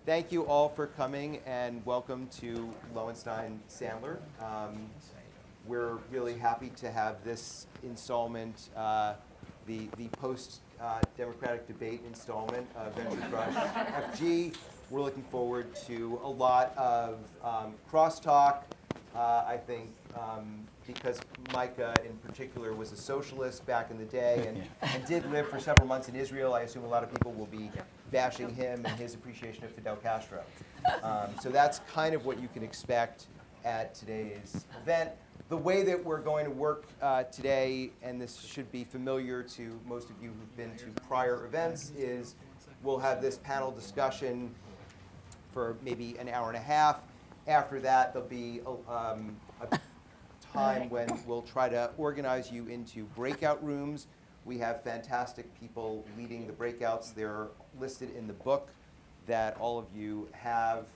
thank you all for coming and welcome to Lowenstein Sandler. We're really happy to have this installment, the post-democratic debate installment of VentureCrushFG. We're looking forward to a lot of crosstalk. I think because Micah in particular was a socialist back in the day and did live for several months in Israel, I assume a lot of people will be bashing him and his appreciation of Fidel Castro. So that's kind of what you can expect at today's event. The way that we're going to work today, and this should be familiar to most of you who've been to prior events, is we'll have this panel discussion for maybe an hour and a half. After that, there'll be a time when we'll try to organize you into breakout rooms. We have fantastic people leading the breakouts. They're listed in the book that all of you have.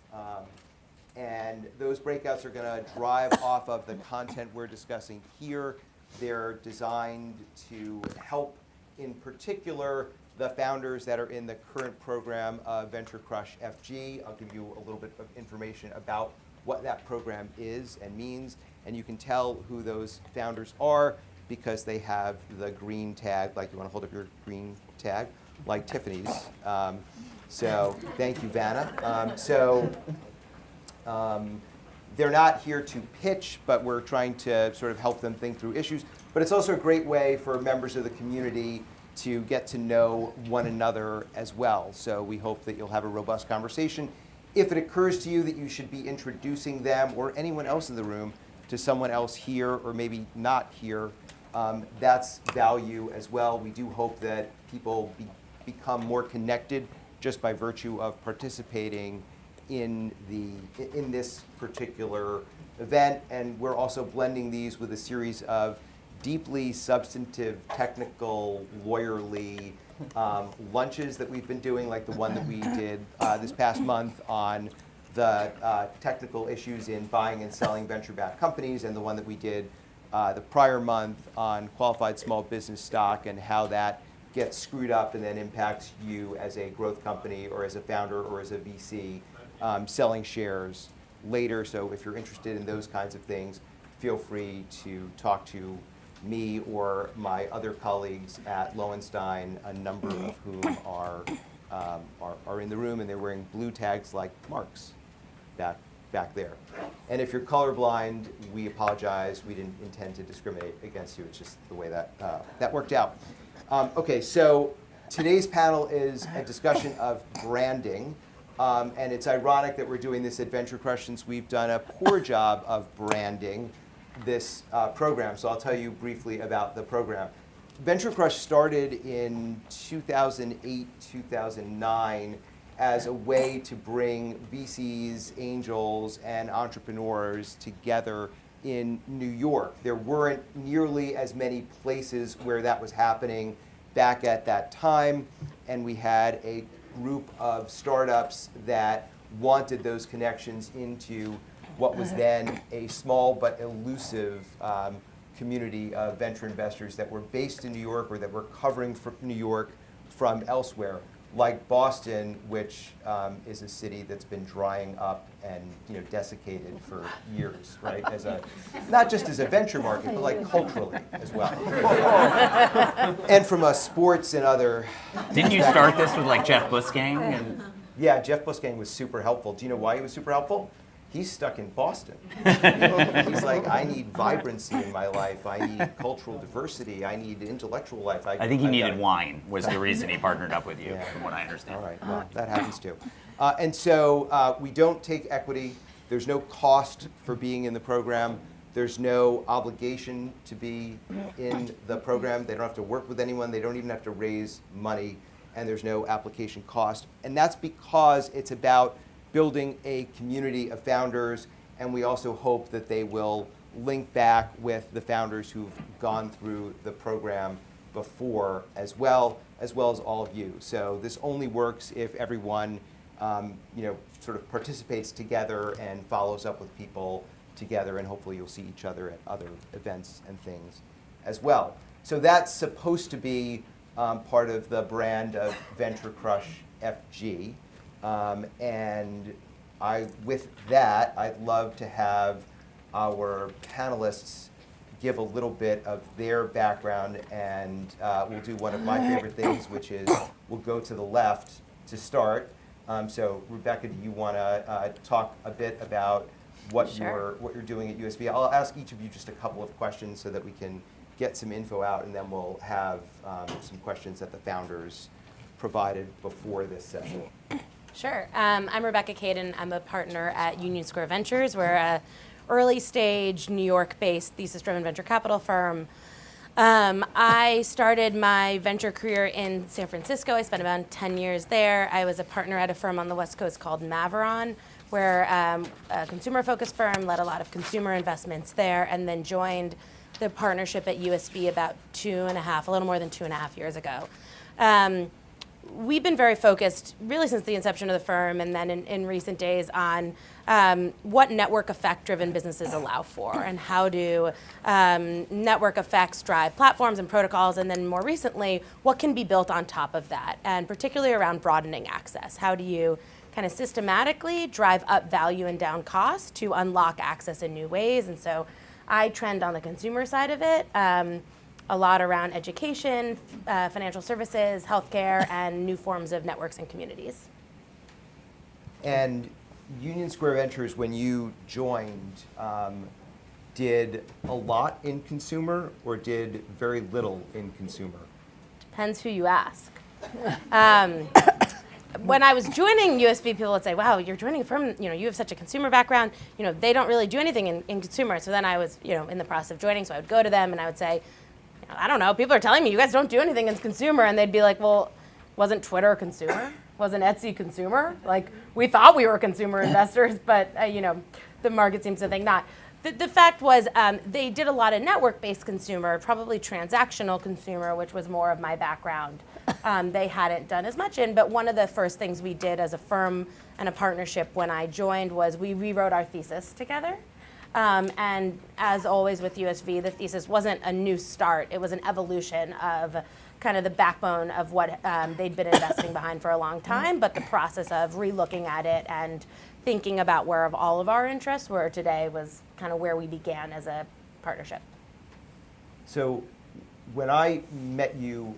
And those breakouts are going to drive off of the content we're discussing here. They're designed to help, in particular, the founders that are in the current program of VentureCrushFG. I'll give you a little bit of information about what that program is and means. And you can tell who those founders are because they have the green tag, like you want to hold up your green tag, like Tiffany's. So thank you, Vanna. They're not here to pitch, but we're trying to sort of help them think through issues. But it's also a great way for members of the community to get to know one another as well. So we hope that you'll have a robust conversation. If it occurs to you that you should be introducing them or anyone else in the room to someone else here or maybe not here, that's value as well. We do hope that people become more connected just by virtue of participating in this particular event. And we're also blending these with a series of deeply substantive, technical, lawyerly lunches that we've been doing, like the one that we did this past month on the technical issues in buying and selling venture-backed companies, and the one that we did the prior month on qualified small business stock and how that gets screwed up and then impacts you as a growth company or as a founder or as a VC selling shares later. So if you're interested in those kinds of things, feel free to talk to me or my other colleagues at Lowenstein, a number of whom are in the room, and they're wearing blue tags like Mark's back there. And if you're colorblind, we apologize. We didn't intend to discriminate against you. It's just the way that worked out. Okay, so today's panel is a discussion of branding. And it's ironic that we're doing this at VentureCrush since we've done a poor job of branding this program. So I'll tell you briefly about the program. VentureCrush started in 2008, 2009 as a way to bring VCs, angels, and entrepreneurs together in New York. There weren't nearly as many places where that was happening back at that time, and we had a group of startups that wanted those connections into what was then a small but elusive community of venture investors that were based in New York or that were covering from New York from elsewhere, like Boston, which is a city that's been drying up and desiccated for years, right? Not just as a venture market, but like culturally as well. And from a sports and other. Didn't you start this with like Jeff Busgang? Yeah, Jeff Busgang was super helpful. Do you know why he was super helpful? He's stuck in Boston. He's like, I need vibrancy in my life. I need cultural diversity. I need intellectual life. I think he needed wine was the reason he partnered up with you, from what I understand. All right, well, that happens too. And so we don't take equity. There's no cost for being in the program. There's no obligation to be in the program. They don't have to work with anyone. They don't even have to raise money. And there's no application cost. And that's because it's about building a community of founders, and we also hope that they will link back with the founders who've gone through the program before as well as all of you. So this only works if everyone sort of participates together and follows up with people together, and hopefully you'll see each other at other events and things as well. So that's supposed to be part of the brand of VentureCrushFG. And with that, I'd love to have our panelists give a little bit of their background, and we'll do one of my favorite things, which is we'll go to the left to start. So Rebecca, do you want to talk a bit about what Sure. you're doing at USB? I'll ask each of you just a couple of questions so that we can get some info out, and then we'll have some questions that the founders provided before this session. Sure. I'm Rebecca Caden. I'm a partner at Union Square Ventures. We're a early stage, New York-based thesis-driven venture capital firm. I started my venture career in San Francisco. I spent about 10 years there. I was a partner at a firm on the West Coast called Maveron, where a consumer-focused firm, led a lot of consumer investments there, and then joined the partnership at USB about a little more than 2.5 years ago. We've been very focused, really since the inception of the firm, and then in recent days, on what network effect-driven businesses allow for, and how do network effects drive platforms and protocols, and then more recently, what can be built on top of that, and particularly around broadening access. How do you kind of systematically drive up value and down cost to unlock access in new ways? And so I trend on the consumer side of it. A lot around education, financial services, healthcare, and new forms of networks and communities. And Union Square Ventures, when you joined, did a lot in consumer or did very little in consumer? Depends who you ask. When I was joining USB, people would say, wow, you're joining a firm, you have such a consumer background, they don't really do anything in consumer. So then I was, in the process of joining, so I would go to them and I would say, I don't know, people are telling me you guys don't do anything in consumer, and they'd be like, well, wasn't Twitter consumer? Wasn't Etsy consumer? Like, we thought we were consumer investors, but the market seems to think not. The fact was they did a lot of network-based consumer, probably transactional consumer, which was more of my background. They hadn't done as much in, but one of the first things we did as a firm and a partnership when I joined was we rewrote our thesis together. And as always with USV, the thesis wasn't a new start. It was an evolution of kind of the backbone of what they'd been investing behind for a long time, but the process of relooking at it and thinking about where all of our interests were today was kind of where we began as a partnership. So when I met you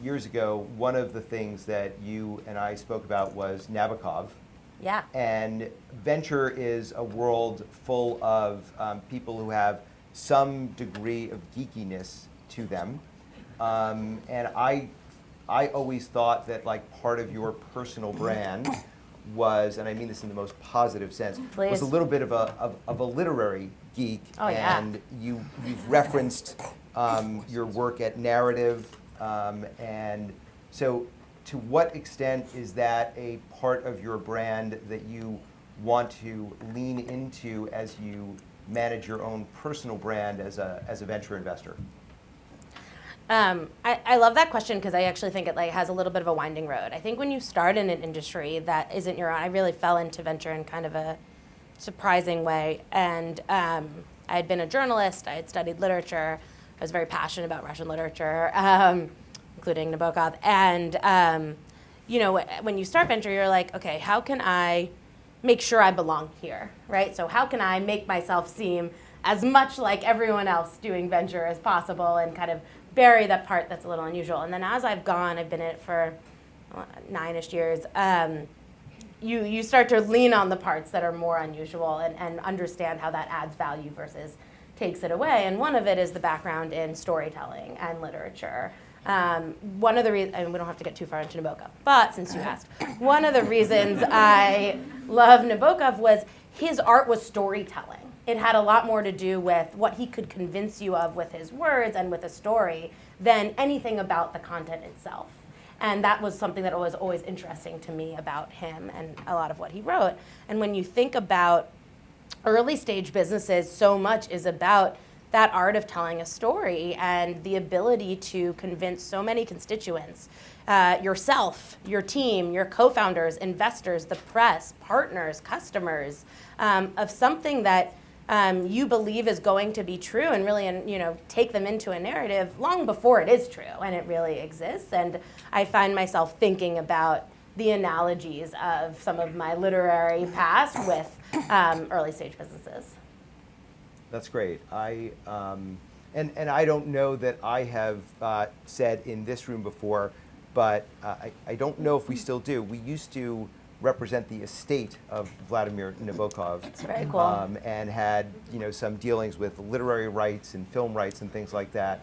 years ago, one of the things that you and I spoke about was Nabokov. Yeah. And venture is a world full of people who have some degree of geekiness to them. And I always thought that part of your personal brand was, and I mean this in the most positive sense, Please. was a little bit of a literary geek. Oh, yeah. And you've referenced your work at Narrative. And so to what extent is that a part of your brand that you want to lean into as you manage your own personal brand as a venture investor? I love that question because I actually think it has a little bit of a winding road. I think when you start in an industry that isn't your own, I really fell into venture in kind of a surprising way. And I had been a journalist, I had studied literature, I was very passionate about Russian literature, including Nabokov. And when you start venture, you're like, okay, how can I make sure I belong here, right? So how can I make myself seem as much like everyone else doing venture as possible and kind of bury that part that's a little unusual. And then as I've gone, I've been in it for 9-ish years, you start to lean on the parts that are more unusual and understand how that adds value versus takes it away. And one of it is the background in storytelling and literature. One of the reasons, and we don't have to get too far into Nabokov, but since you asked, one of the reasons I love Nabokov was his art was storytelling. It had a lot more to do with what he could convince you of with his words and with a story than anything about the content itself. And that was something that was always interesting to me about him and a lot of what he wrote. And when you think about early stage businesses, so much is about that art of telling a story and the ability to convince so many constituents, yourself, your team, your co-founders, investors, the press, partners, customers, of something that you believe is going to be true and really, take them into a narrative long before it is true and it really exists. And I find myself thinking about the analogies of some of my literary past with early stage businesses. That's great. And I don't know that I have said in this room before, but I don't know if we still do. We used to represent the estate of Vladimir Nabokov. It's very cool. And had some dealings with literary rights and film rights and things like that,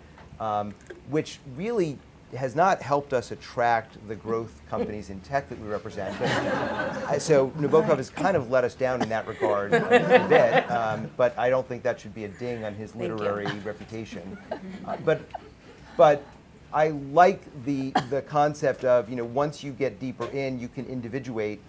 which really has not helped us attract the growth companies in tech that we represent. But, so Nabokov has kind of let us down in that regard a bit, but I don't think that should be a ding on his literary reputation. But I like the concept of, once you get deeper in, you can individuate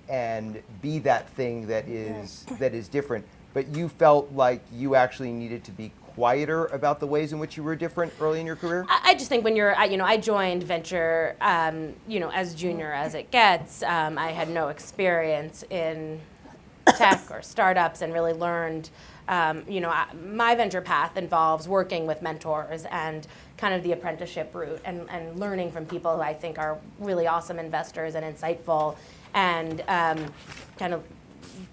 and be that thing that is different. But you felt like you actually needed to be quieter about the ways in which you were different early in your career? I just think when I joined Venture, as junior as it gets. I had no experience in tech or startups and really learned, my venture path involves working with mentors and kind of the apprenticeship route and learning from people who I think are really awesome investors and insightful and kind of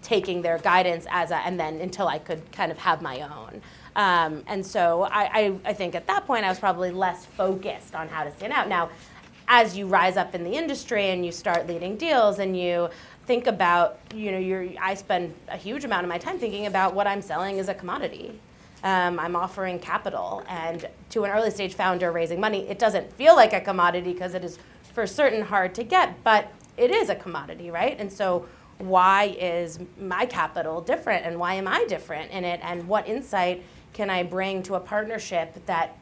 taking their guidance and then until I could kind of have my own. And so I think at that point I was probably less focused on how to stand out. Now, as you rise up in the industry and you start leading deals and you think about, I spend a huge amount of my time thinking about what I'm selling is a commodity. I'm offering capital, and to an early stage founder raising money, it doesn't feel like a commodity because it is for certain hard to get, but it is a commodity, right? And so why is my capital different and why am I different in it, and what insight can I bring to a partnership that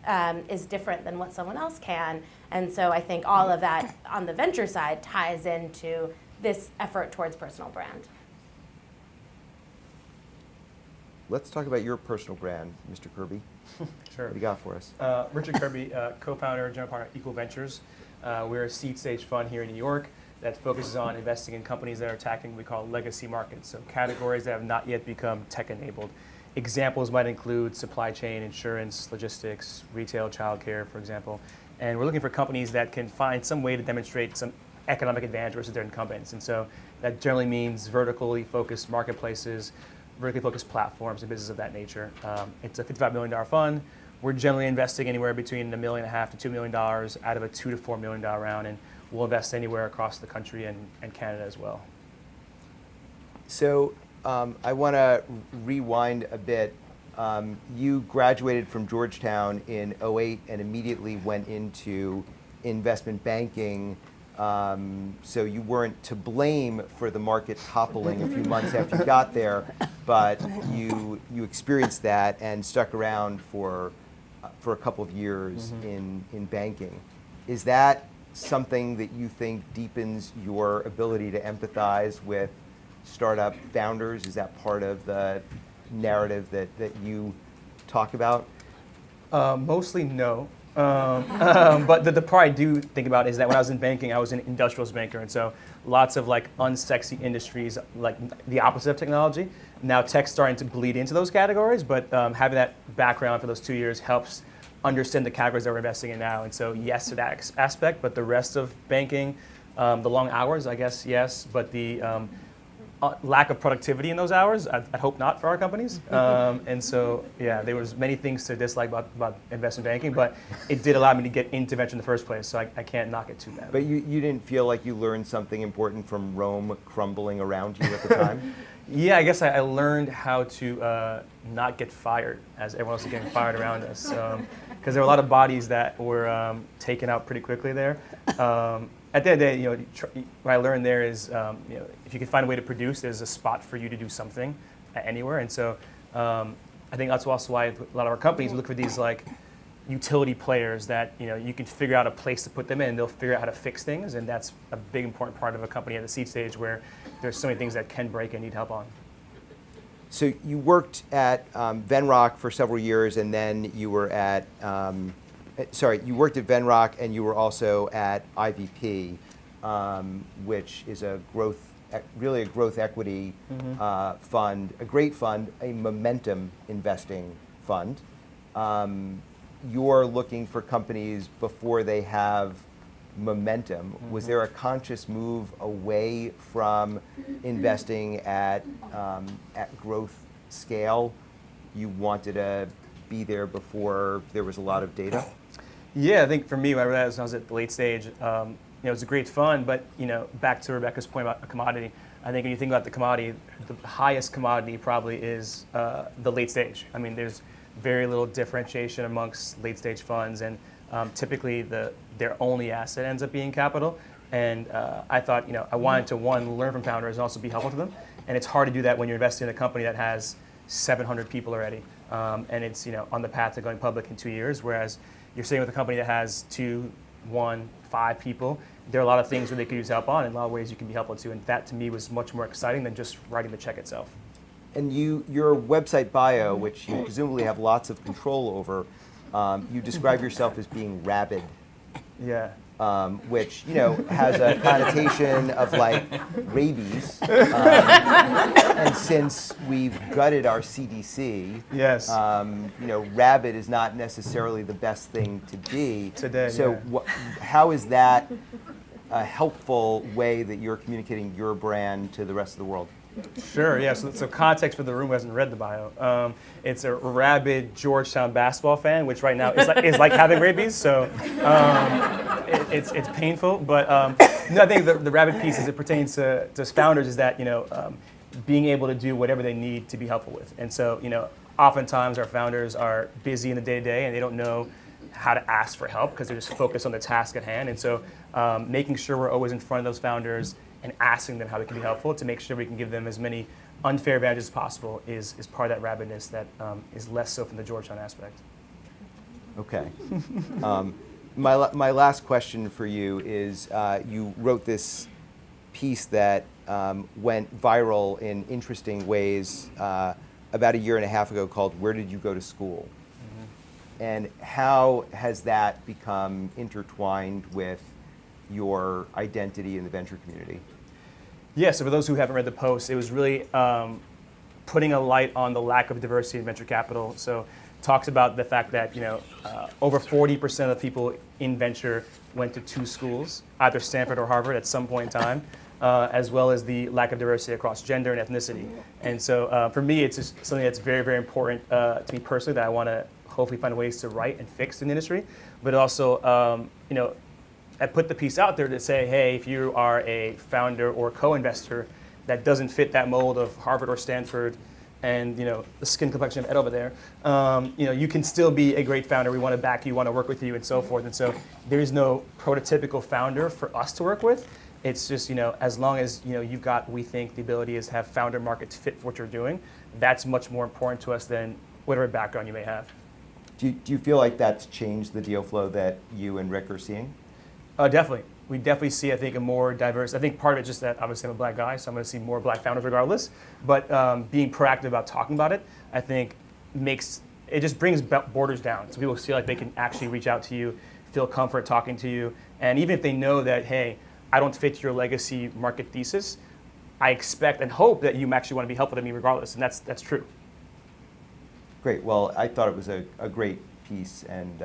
is different than what someone else can? And so I think all of that on the venture side ties into this effort towards personal brand. Let's talk about your personal brand, Mr. Kirby. Sure. What do you got for us? Richard Kirby, co-founder and general partner at Equal Ventures. We're a seed stage fund here in New York that focuses on investing in companies that are attacking what we call legacy markets, so categories that have not yet become tech-enabled. Examples might include supply chain, insurance, logistics, retail, childcare, for example. And we're looking for companies that can find some way to demonstrate some economic advantage versus their incumbents. And so that generally means vertically focused marketplaces, vertically focused platforms and businesses of that nature. It's a $55 million fund. We're generally investing anywhere between $1.5 million to $2 million out of a $2 to $4 million round, and we'll invest anywhere across the country and Canada as well. So I want to rewind a bit. You graduated from Georgetown in '08 and immediately went into investment banking. So you weren't to blame for the market toppling a few months after you got there, but you experienced that and stuck around for a couple of years in banking. Is that something that you think deepens your ability to empathize with startup founders? Is that part of the narrative that you talk about? Mostly no. But the part I do think about is that when I was in banking, I was an industrials banker, and so lots of like unsexy industries, like the opposite of technology. Now tech's starting to bleed into those categories, but having that background for those 2 years helps understand the categories that we're investing in now. And so yes to that aspect, but the rest of banking, the long hours, I guess, yes, but the lack of productivity in those hours, I hope not for our companies. And so, yeah, there was many things to dislike about investment banking, but it did allow me to get into venture in the first place, so I can't knock it too bad. But you didn't feel like you learned something important from Rome crumbling around you at the time? Yeah, I guess I learned how to not get fired as everyone else is getting fired around us. Because there were a lot of bodies that were taken out pretty quickly there. At the end of the day, what I learned there is, if you can find a way to produce, there's a spot for you to do something anywhere. And so I think that's also why a lot of our companies look for these like utility players that you can figure out a place to put them in. They'll figure out how to fix things, and that's a big important part of a company at the seed stage where there's so many things that can break and need help on. So you worked at Venrock for several years, and then you were at you worked at Venrock and you were also at IVP, which is really a growth equity fund, a great fund, a momentum investing fund. You're looking for companies before they have momentum. Was there a conscious move away from investing at growth scale? You wanted to be there before there was a lot of data? Yeah, I think for me, when I realized when I was at the late stage, it was a great fund, but back to Rebecca's point about a commodity, I think when you think about the commodity, the highest commodity probably is the late stage. I mean, there's very little differentiation amongst late stage funds, and typically their only asset ends up being capital. And I thought, I wanted to, one, learn from founders and also be helpful to them. And it's hard to do that when you're investing in a company that has 700 people already, and it's on the path to going public in 2 years. Whereas you're sitting with a company that has 2, 1, 5 people. There are a lot of things where they could use help on, and a lot of ways you can be helpful to. And that to me was much more exciting than just writing the check itself. And your website bio, which you presumably have lots of control over, you describe yourself as being rabid. Yeah. Which has a connotation of like rabies. And since we've gutted our CDC, Yes. rabid is not necessarily the best thing to be. Today, So how is that a helpful way that you're communicating your brand to the rest of the world? Sure, yeah. So context for the room who hasn't read the bio. It's a rabid Georgetown basketball fan, which right now is like having rabies. So it's painful. But no, I think the rabid piece, as it pertains to founders, is that being able to do whatever they need to be helpful with. And so oftentimes our founders are busy in the day-to-day and they don't know how to ask for help because they're just focused on the task at hand. And so making sure we're always in front of those founders and asking them how we can be helpful to make sure we can give them as many unfair advantages as possible is part of that rabidness that is less so from the Georgetown aspect. Okay. My last question for you is you wrote this piece that went viral in interesting ways about a year and a half ago called "Where Did You Go to School?" And how has that become intertwined with your identity in the venture community? Yeah, so for those who haven't read the post, it was really putting a light on the lack of diversity in venture capital. So talks about the fact that over 40% of people in venture went to 2 schools, either Stanford or Harvard at some point in time, as well as the lack of diversity across gender and ethnicity. And so for me, it's just something that's very, very important to me personally that I want to hopefully find ways to right and fix in the industry. But also, I put the piece out there to say, hey, if you are a founder or co-investor that doesn't fit that mold of Harvard or Stanford and the skin complexion of Ed over there, you can still be a great founder. We want to back you, want to work with you, and so forth. And so there is no prototypical founder for us to work with. It's just, as long as you've got, we think, the ability is have founder markets fit for what you're doing, that's much more important to us than whatever background you may have. Do you feel like that's changed the deal flow that you and Rick are seeing? Definitely. We definitely see, I think, a more diverse, I think part of it is just that obviously I'm a black guy, so I'm going to see more black founders regardless. But being proactive about talking about it, I think it just brings borders down. So people feel like they can actually reach out to you, feel comfort talking to you. And even if they know that, hey, I don't fit your legacy market thesis, I expect and hope that you actually want to be helpful to me regardless. And that's true. Great. Well, I thought it was a great piece and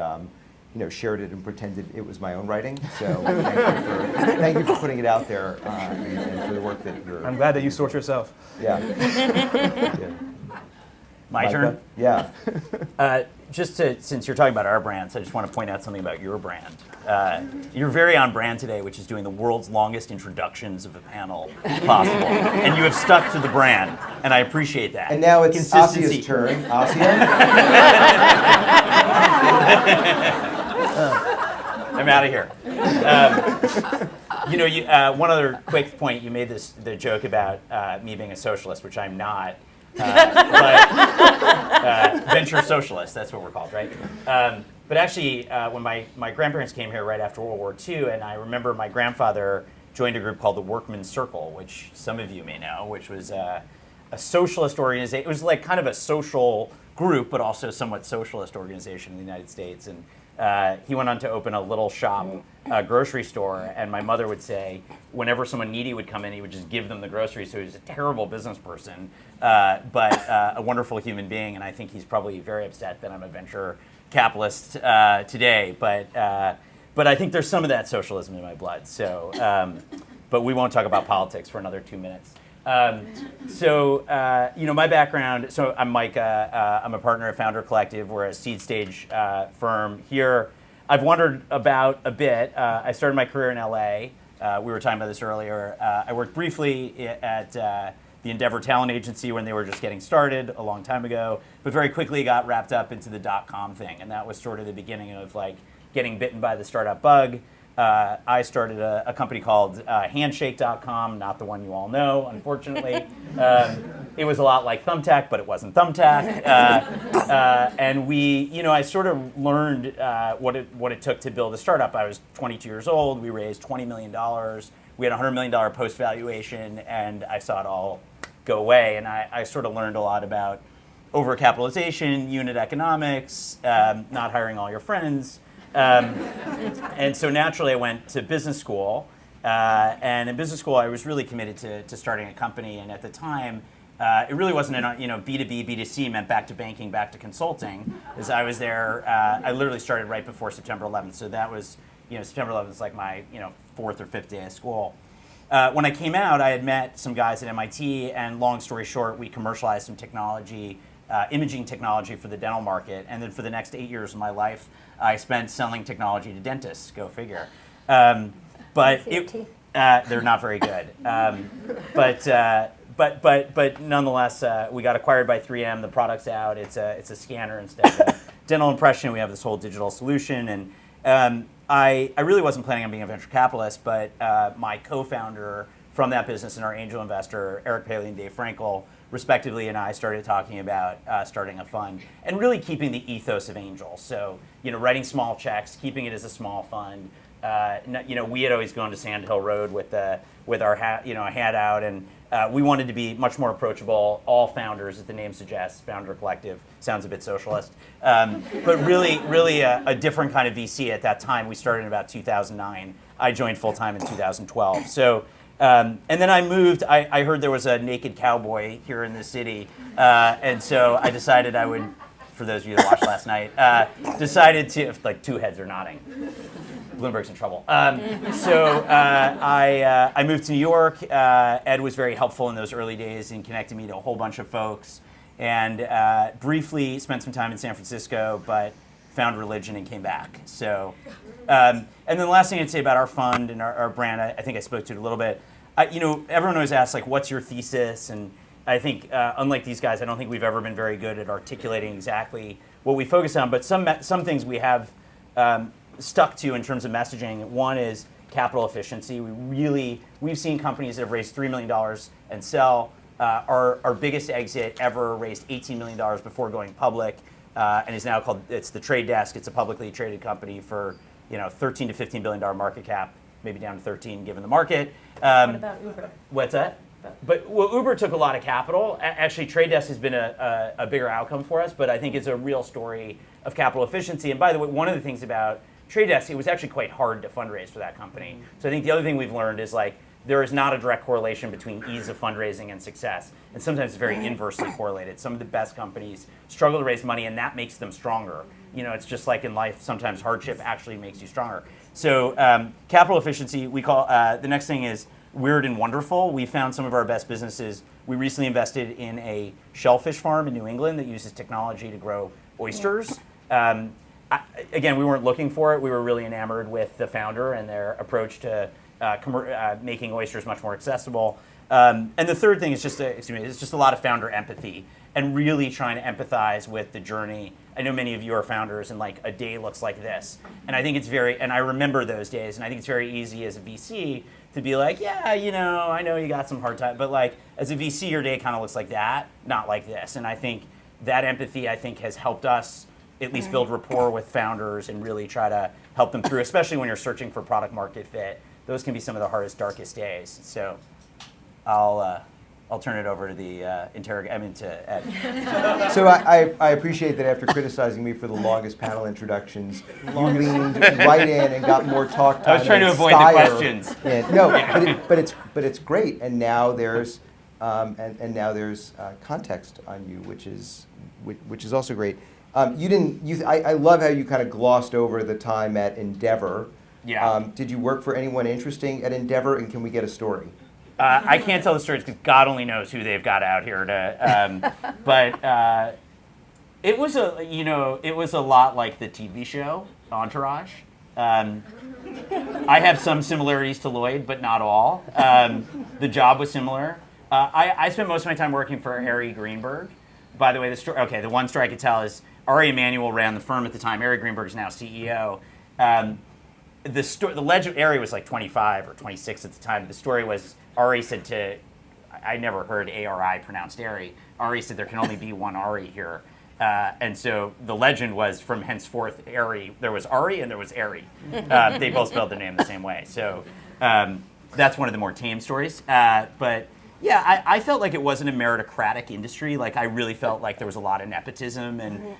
shared it and pretended it was my own writing. So thank you for putting it out there and for the work that you're... I'm glad that you sort yourself. Yeah. Yeah. My turn? Yeah. Since you're talking about our brands, I just want to point out something about your brand. You're very on brand today, which is doing the world's longest introductions of a panel possible. And you have stuck to the brand, and I appreciate that. And now it's Consistency. Asia's turn. Asia? I'm out of here. One other quick point, you made the joke about me being a socialist, which I'm not. But venture socialist, that's what we're called, right? But actually, when my grandparents came here right after World War II, and I remember my grandfather joined a group called the Workmen's Circle, which some of you may know, which was a socialist organization. It was like kind of a social group, but also somewhat socialist organization in the United States. And he went on to open a little shop, grocery store, and my mother would say, whenever someone needy would come in, he would just give them the groceries. So he was a terrible business person, but a wonderful human being, and I think he's probably very upset that I'm a venture capitalist today. But but I think there's some of that socialism in my blood. So, but we won't talk about politics for another 2 minutes. My background, so I'm Mike, I'm a partner at Founder Collective. We're a seed stage firm here. I've wandered about a bit. I started my career in LA. We were talking about this earlier. I worked briefly at the Endeavor Talent Agency when they were just getting started a long time ago, but very quickly got wrapped up into the .com thing. And that was sort of the beginning of like getting bitten by the startup bug. I started a company called Handshake.com, not the one you all know, unfortunately. It was a lot like Thumbtack, but it wasn't Thumbtack. And I sort of learned what it took to build a startup. I was 22 years old. We raised $20 million. We had a $100 million post valuation, and I saw it all go away. And I sort of learned a lot about overcapitalization, unit economics, not hiring all your friends. And so naturally I went to business school, and in business school I was really committed to starting a company, and at the time it really wasn't B2B, B2C meant back to banking, back to consulting. As I was there, I literally started right before September 11th, so that was, September 11th was like my, 4th or 5th day of school. When I came out, I had met some guys at MIT, and long story short, we commercialized some technology, imaging technology for the dental market, and then for the next 8 years of my life, I spent selling technology to dentists. Go figure. But they're not very good. But nonetheless, we got acquired by 3M. The product's out. It's a scanner instead of a dental impression. We have this whole digital solution, and I really wasn't planning on being a venture capitalist, but my co-founder from that business and our angel investor, Eric Paley and Dave Frankel, respectively, and I started talking about starting a fund and really keeping the ethos of angels. So, writing small checks, keeping it as a small fund. We had always gone to Sand Hill Road with our hat, a hat out, and we wanted to be much more approachable. All founders, as the name suggests, Founder Collective sounds a bit socialist, but really a different kind of VC at that time. We started in about 2009. I joined full time in 2012. So. And then I moved. I heard there was a naked cowboy here in the city, and so I decided I would, for those of you that watched last night, decided to, like, two heads are nodding. Bloomberg's in trouble. So I moved to New York. Ed was very helpful in those early days in connecting me to a whole bunch of folks, and briefly spent some time in San Francisco, but found religion and came back. So, and then the last thing I'd say about our fund and our brand, I think I spoke to it a little bit. Everyone always asks, like, what's your thesis? And I think, unlike these guys, I don't think we've ever been very good at articulating exactly what we focus on. But some things we have stuck to in terms of messaging. One is capital efficiency. We've seen companies that have raised $3 million and sell. Our biggest exit ever raised $18 million before going public, and is now it's the Trade Desk. It's a publicly traded company for $13 to $15 billion market cap, maybe down to 13 given the market. What about Uber? What's that? But Uber took a lot of capital. Actually, Trade Desk has been a bigger outcome for us, but I think it's a real story of capital efficiency. And by the way, one of the things about Trade Desk, it was actually quite hard to fundraise for that company. So I think the other thing we've learned is, like, there is not a direct correlation between ease of fundraising and success. And sometimes it's very inversely correlated. Some of the best companies struggle to raise money, and that makes them stronger. It's just like in life, sometimes hardship actually makes you stronger. So capital efficiency, we call, the next thing is weird and wonderful. We found some of our best businesses. We recently invested in a shellfish farm in New England that uses technology to grow oysters. Again, we weren't looking for it. We were really enamored with the founder and their approach to making oysters much more accessible. And the third thing is it's just a lot of founder empathy and really trying to empathize with the journey. I know many of you are founders, and like a day looks like this. And I think and I remember those days, and I think it's very easy as a VC to be like, yeah, I know you got some hard time, but like as a VC, your day kind of looks like that, not like this. And I think that empathy, has helped us at least build rapport with founders and really try to help them through, especially when you're searching for product market fit. Those can be some of the hardest, darkest days. So I'll turn it over to the to Ed. So I appreciate that after criticizing me for the longest panel introductions, you leaned right in and got more talk time. I was trying to avoid the questions. But it's great, and now there's context on you, which is also great. I love how you kind of glossed over the time at Endeavor, Yeah. Did you work for anyone interesting at Endeavor, and can we get a story? I can't tell the stories because God only knows who they've got out here to. But it was a lot like the TV show Entourage. I have some similarities to Lloyd, but not all. The job was similar. I spent most of my time working for Ari Greenberg. By the way, the one story I could tell is Ari Emanuel ran the firm at the time. Ari Greenberg is now CEO. The legend, Ari was like 25 or 26 at the time. The story was Ari said to, I never heard Ari pronounced Ari. Ari said there can only be one Ari here. And so the legend was from henceforth Ari. There was Ari and there was Ari. They both spelled the name the same way. So that's one of the more tame stories. But yeah, I felt like it wasn't a meritocratic industry. Like I really felt like there was a lot of nepotism and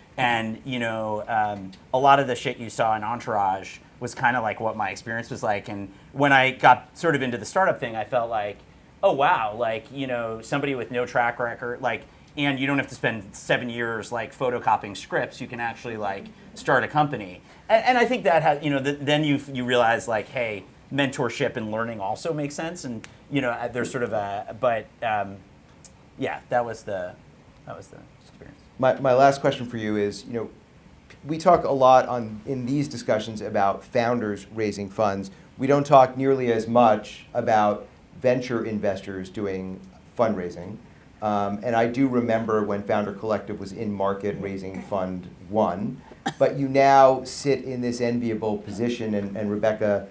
a lot of the shit you saw in Entourage was kind of like what my experience was like. And when I got sort of into the startup thing, I felt like, oh wow, like somebody with no track record, like, and you don't have to spend 7 years like photocopying scripts. You can actually like start a company. And I think that has, then you realize like, hey, mentorship and learning also makes sense. And there's sort of yeah, that was the experience. My last question for you is, we talk a lot in these discussions about founders raising funds. We don't talk nearly as much about venture investors doing fundraising. And I do remember when Founder Collective was in market raising Fund 1. But you now sit in this enviable position, and Rebecca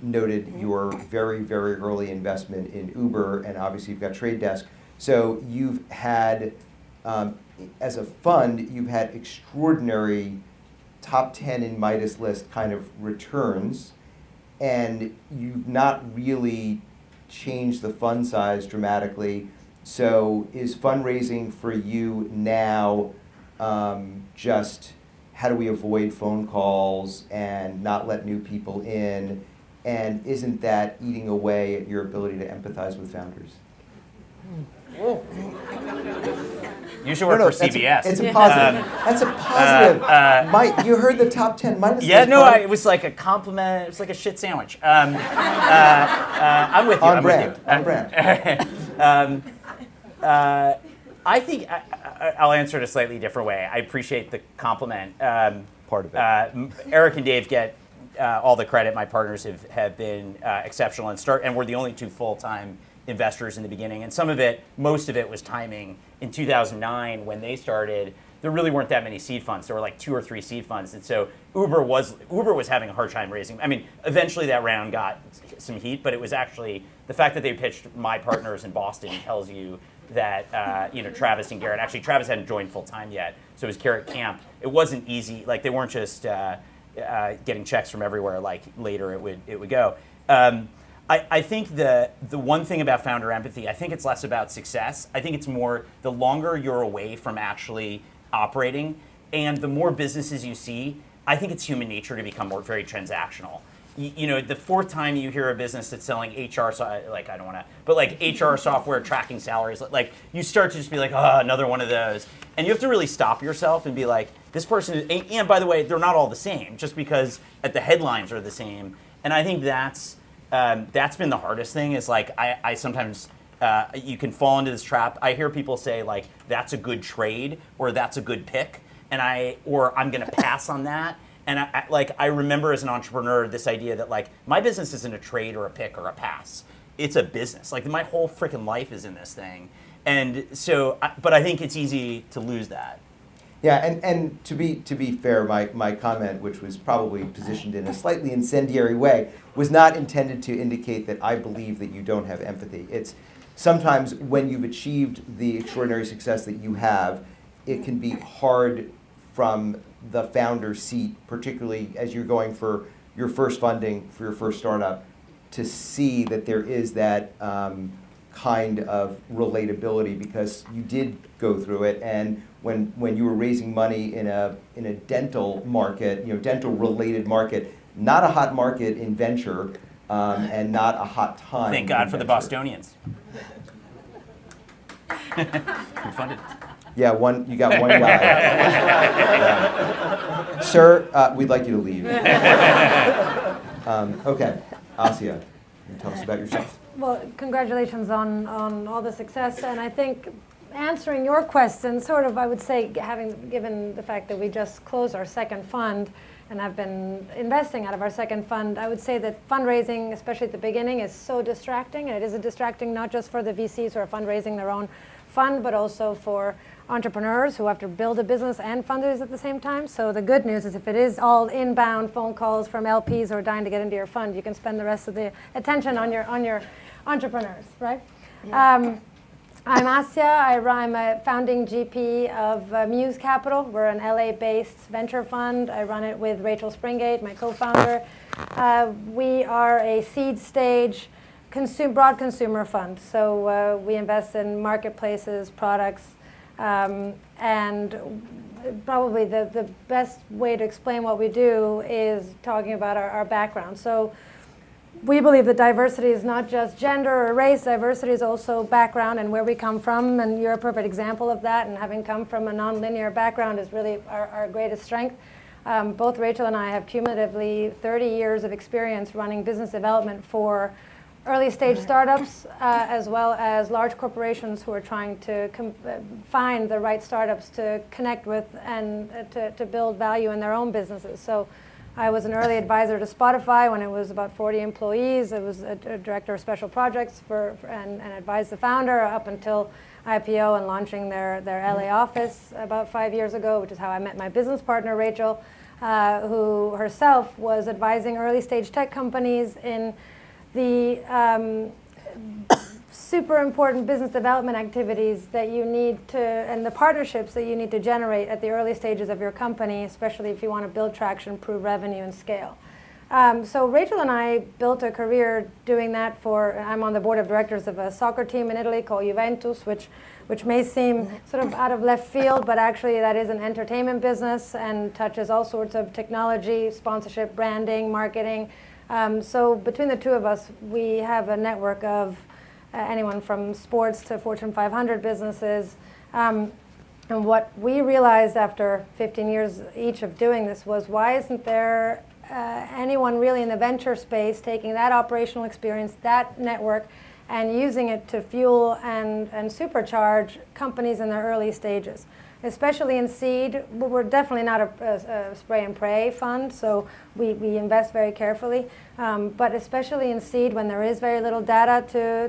noted your very, very early investment in Uber, and obviously you've got Trade Desk. So you've had, as a fund, you've had extraordinary top 10 in Midas list kind of returns, and you've not really changed the fund size dramatically. So is fundraising for you now just how do we avoid phone calls and not let new people in? And isn't that eating away at your ability to empathize with founders? You should work for CBS. It's a positive. That's a positive. You heard the top 10 Midas Yeah, list, no, Mike. it was like a compliment. It was like a shit sandwich. I'm with you. On I'm brand. with you. On brand. I think I'll answer it a slightly different way. I appreciate the compliment. Part of it. Eric and Dave get all the credit. My partners have been exceptional and we're the only two full-time investors in the beginning. And most of it was timing. In 2009, when they started, there really weren't that many seed funds. There were like 2 or 3 seed funds. And so Uber was having a hard time raising. I mean, eventually that round got some heat, but it was actually the fact that they pitched my partners in Boston tells you that Travis and Garrett, actually Travis hadn't joined full time yet, so it was Garrett Camp. It wasn't easy, like they weren't just getting checks from everywhere like later it would go. I think the one thing about founder empathy, I think it's less about success. I think it's more the longer you're away from actually operating and the more businesses you see, I think it's human nature to become very transactional. The fourth time you hear a business that's selling HR, like I don't want to, but like HR software tracking salaries, like you start to just be like, oh, another one of those. And you have to really stop yourself and be like, this person is, and by the way, they're not all the same, just because the headlines are the same. And I think that's been the hardest thing is like, I sometimes, you can fall into this trap. I hear people say like, that's a good trade or that's a good pick. Or I'm gonna pass on that. And I remember as an entrepreneur this idea that like my business isn't a trade or a pick or a pass. It's a business. Like my whole freaking life is in this thing. And so, but I think it's easy to lose that. Yeah, and to be fair, my comment, which was probably positioned in a slightly incendiary way, was not intended to indicate that I believe that you don't have empathy. It's sometimes when you've achieved the extraordinary success that you have, it can be hard from the founder seat, particularly as you're going for your first funding for your first startup, to see that there is that kind of relatability because you did go through it. And when you were raising money in a dental market, dental related market, not a hot market in venture, and not a hot time. Thank God for the venture. Bostonians. Who funded? Yeah, you got one guy. Yeah. Sir, we'd like you to leave. Okay, Asia, tell us about yourself. Well, congratulations on all the success. And I think answering your question, sort of, I would say, given the fact that we just closed our second fund and have been investing out of our second fund, I would say that fundraising, especially at the beginning, is so distracting. And it is distracting not just for the VCs who are fundraising their own fund, but also for entrepreneurs who have to build a business and fundraise at the same time. So the good news is if it is all inbound phone calls from LPs who are dying to get into your fund, you can spend the rest of the attention on your entrepreneurs, right? Yeah. I'm Asya. I'm a founding GP of Muse Capital. We're an LA-based venture fund. I run it with Rachel Springate, my co-founder. We are a seed stage broad consumer fund. So we invest in marketplaces, products, and probably the best way to explain what we do is talking about our background. So we believe that diversity is not just gender or race. Diversity is also background and where we come from, and you're a perfect example of that. And having come from a non-linear background is really our greatest strength. Both Rachel and I have cumulatively 30 years of experience running business development for early stage startups, as well as large corporations who are trying to find the right startups to connect with and to build value in their own businesses. So I was an early advisor to Spotify when it was about 40 employees. I was a director of special projects and advised the founder up until IPO and launching their LA office about 5 years ago, which is how I met my business partner, Rachel, who herself was advising early stage tech companies in the super important business development activities that you need to, and the partnerships that you need to generate at the early stages of your company, especially if you want to build traction, prove revenue, and scale. So Rachel and I built a career doing that I'm on the board of directors of a soccer team in Italy called Juventus, which may seem sort of out of left field, but actually that is an entertainment business and touches all sorts of technology, sponsorship, branding, marketing. So between the two of us, we have a network of anyone from sports to Fortune 500 businesses. And what we realized after 15 years each of doing this was, why isn't there anyone really in the venture space taking that operational experience, that network, and using it to fuel and supercharge companies in their early stages? Especially in seed, we're definitely not a spray and pray fund, so we invest very carefully. But especially in seed, when there is very little data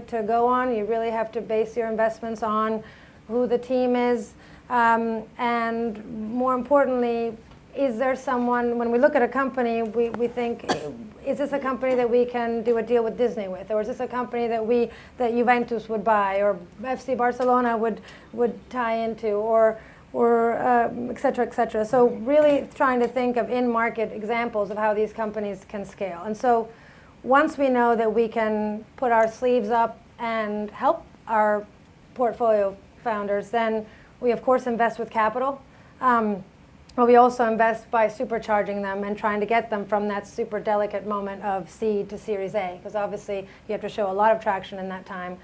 to go on, you really have to base your investments on who the team is. And more importantly, is there someone, when we look at a company, we think, is this a company that we can do a deal with Disney with? Or is this a company that Juventus would buy, or FC Barcelona would tie into, or et cetera, et cetera. So really trying to think of in-market examples of how these companies can scale. And so once we know that we can put our sleeves up and help our portfolio founders, then we of course invest with capital. But we also invest by supercharging them and trying to get them from that super delicate moment of seed to Series A, because obviously you have to show a lot of traction in that time.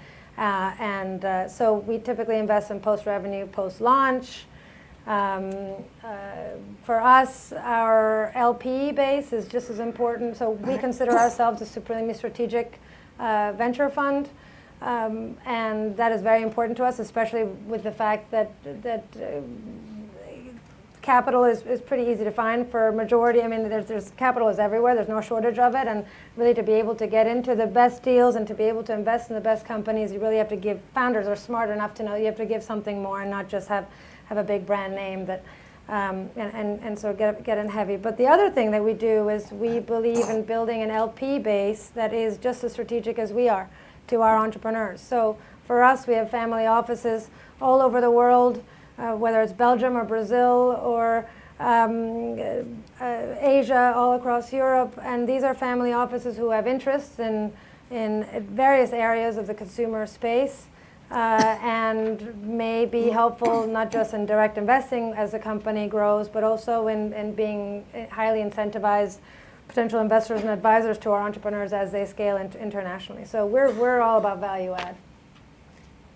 So we typically invest in post-revenue, post-launch. For us, our LP base is just as important. So we consider ourselves a supremely strategic venture fund. And that is very important to us, especially with the fact that capital is pretty easy to find for a majority. I mean, there's capital is everywhere. There's no shortage of it. And really to be able to get into the best deals and to be able to invest in the best companies, you really have to give, founders are smart enough to know you have to give something more and not just have a big brand name that, and so get in heavy. But the other thing that we do is we believe in building an LP base that is just as strategic as we are to our entrepreneurs. So for us, we have family offices all over the world, whether it's Belgium or Brazil or Asia, all across Europe. And these are family offices who have interests in various areas of the consumer space. And may be helpful not just in direct investing as the company grows, but also in being highly incentivized potential investors and advisors to our entrepreneurs as they scale internationally. So we're all about value add.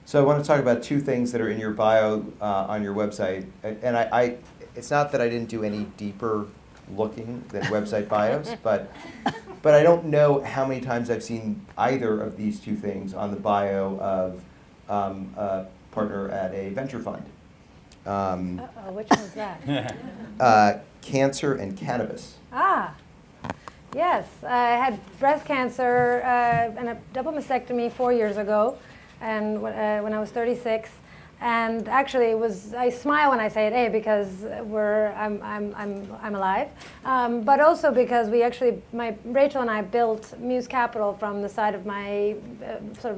So I want to talk about two things that are in your bio on your website, and I it's not that I didn't do any deeper looking than website bios, but I don't know how many times I've seen either of these two things on the bio of a partner at a venture fund. Uh-oh, which one's that? Cancer and cannabis. Ah, yes. I had breast cancer and a double mastectomy 4 years ago, and when I was 36. And actually, I smile when I say it, because I'm alive, but also because Rachel and I built Muse Capital from the side of my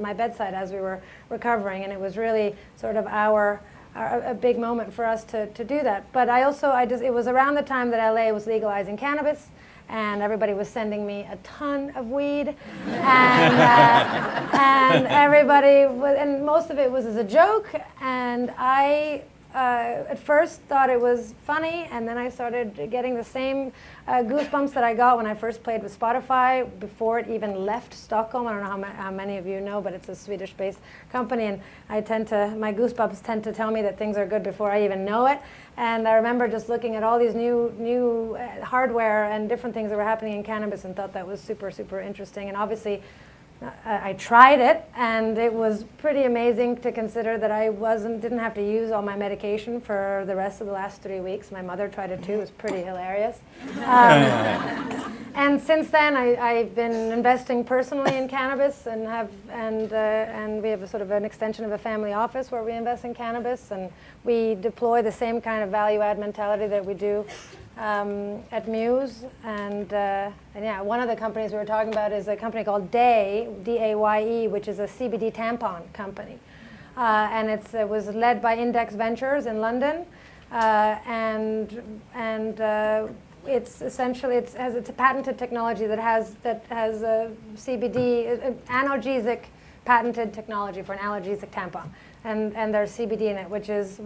my bedside as we were recovering, and it was really sort of a big moment for us to do that. But it was around the time that LA was legalizing cannabis, and everybody was sending me a ton of weed, and and most of it was as a joke, and I at first thought it was funny, and then I started getting the same goosebumps that I got when I first played with Spotify before it even left Stockholm. I don't know how many of you know, but it's a Swedish-based company, and my goosebumps tend to tell me that things are good before I even know it. And I remember just looking at all these new hardware and different things that were happening in cannabis, and thought that was super, super interesting. And obviously, I tried it, and it was pretty amazing to consider that I didn't have to use all my medication for the rest of the last 3 weeks. My mother tried it too. It was pretty hilarious. And since then, I've been investing personally in cannabis, and we have a sort of an extension of a family office where we invest in cannabis, and we deploy the same kind of value-add mentality that we do at Muse. And yeah, one of the companies we were talking about is a company called Daye, D-A-Y-E, which is a CBD tampon company. And it was led by Index Ventures in London. It's essentially it's a patented technology that has a CBD analgesic patented technology for an analgesic tampon, and there's CBD in it, which is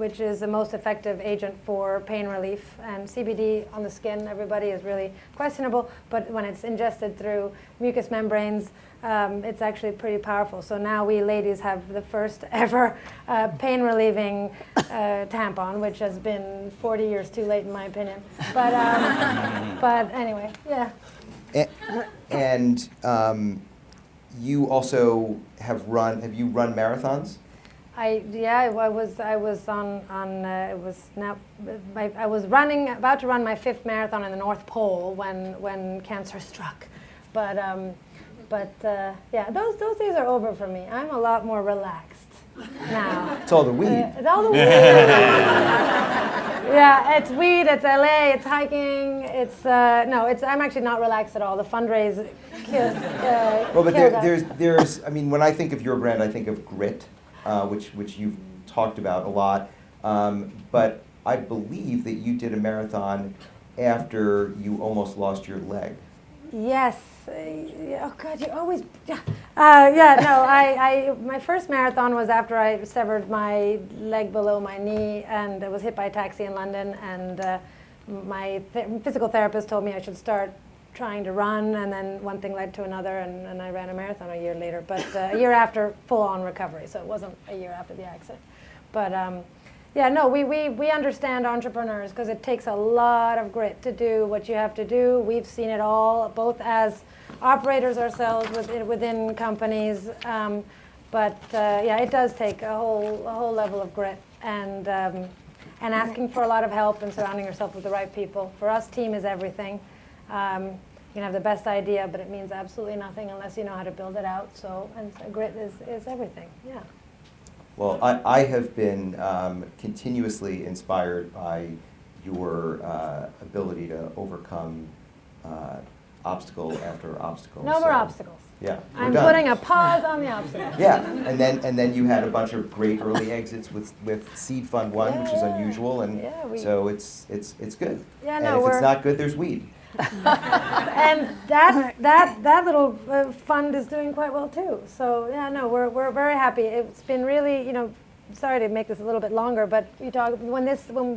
the most effective agent for pain relief. And CBD on the skin, everybody, is really questionable, but when it's ingested through mucous membranes, it's actually pretty powerful. So now we ladies have the first ever pain relieving tampon, which has been 40 years too late in my opinion. But anyway, yeah. And you also have run marathons? I was about to run my 5th marathon in the North Pole when cancer struck, but yeah, those days are over for me. I'm a lot more relaxed now. It's all the weed. It's all the weed. Yeah, it's weed. It's LA. It's hiking. I'm actually not relaxed at all. The fundraise killed. Well, but there's. I mean, when I think of your brand, I think of grit, which you've talked about a lot. But I believe that you did a marathon after you almost lost your leg. Yes. Oh God, you always. My first marathon was after I severed my leg below my knee, and I was hit by a taxi in London, and my physical therapist told me I should start trying to run, and then one thing led to another, and I ran a marathon a year later, but a year after full-on recovery, so it wasn't a year after the accident. But we understand entrepreneurs, because it takes a lot of grit to do what you have to do. We've seen it all, both as operators ourselves within companies, but it does take a whole level of grit, and asking for a lot of help and surrounding yourself with the right people. For us, team is everything. You can have the best idea, but it means absolutely nothing unless you know how to build it out. So grit is everything. Yeah. Well, I have been continuously inspired by your ability to overcome obstacle after obstacle. No more obstacles. Yeah, I'm putting a pause on the obstacles. Yeah, and then you had a bunch of great early exits with Seed Fund 1, which is unusual, and so it's good. Yeah, and if it's not good, there's weed. And that little fund is doing quite well too. So we're very happy. It's been really, sorry to make this a little bit longer, but when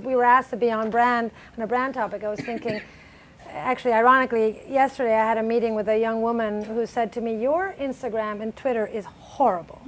we were asked to be on a brand topic, I was thinking, actually, ironically, yesterday I had a meeting with a young woman who said to me, "Your Instagram and Twitter is horrible,"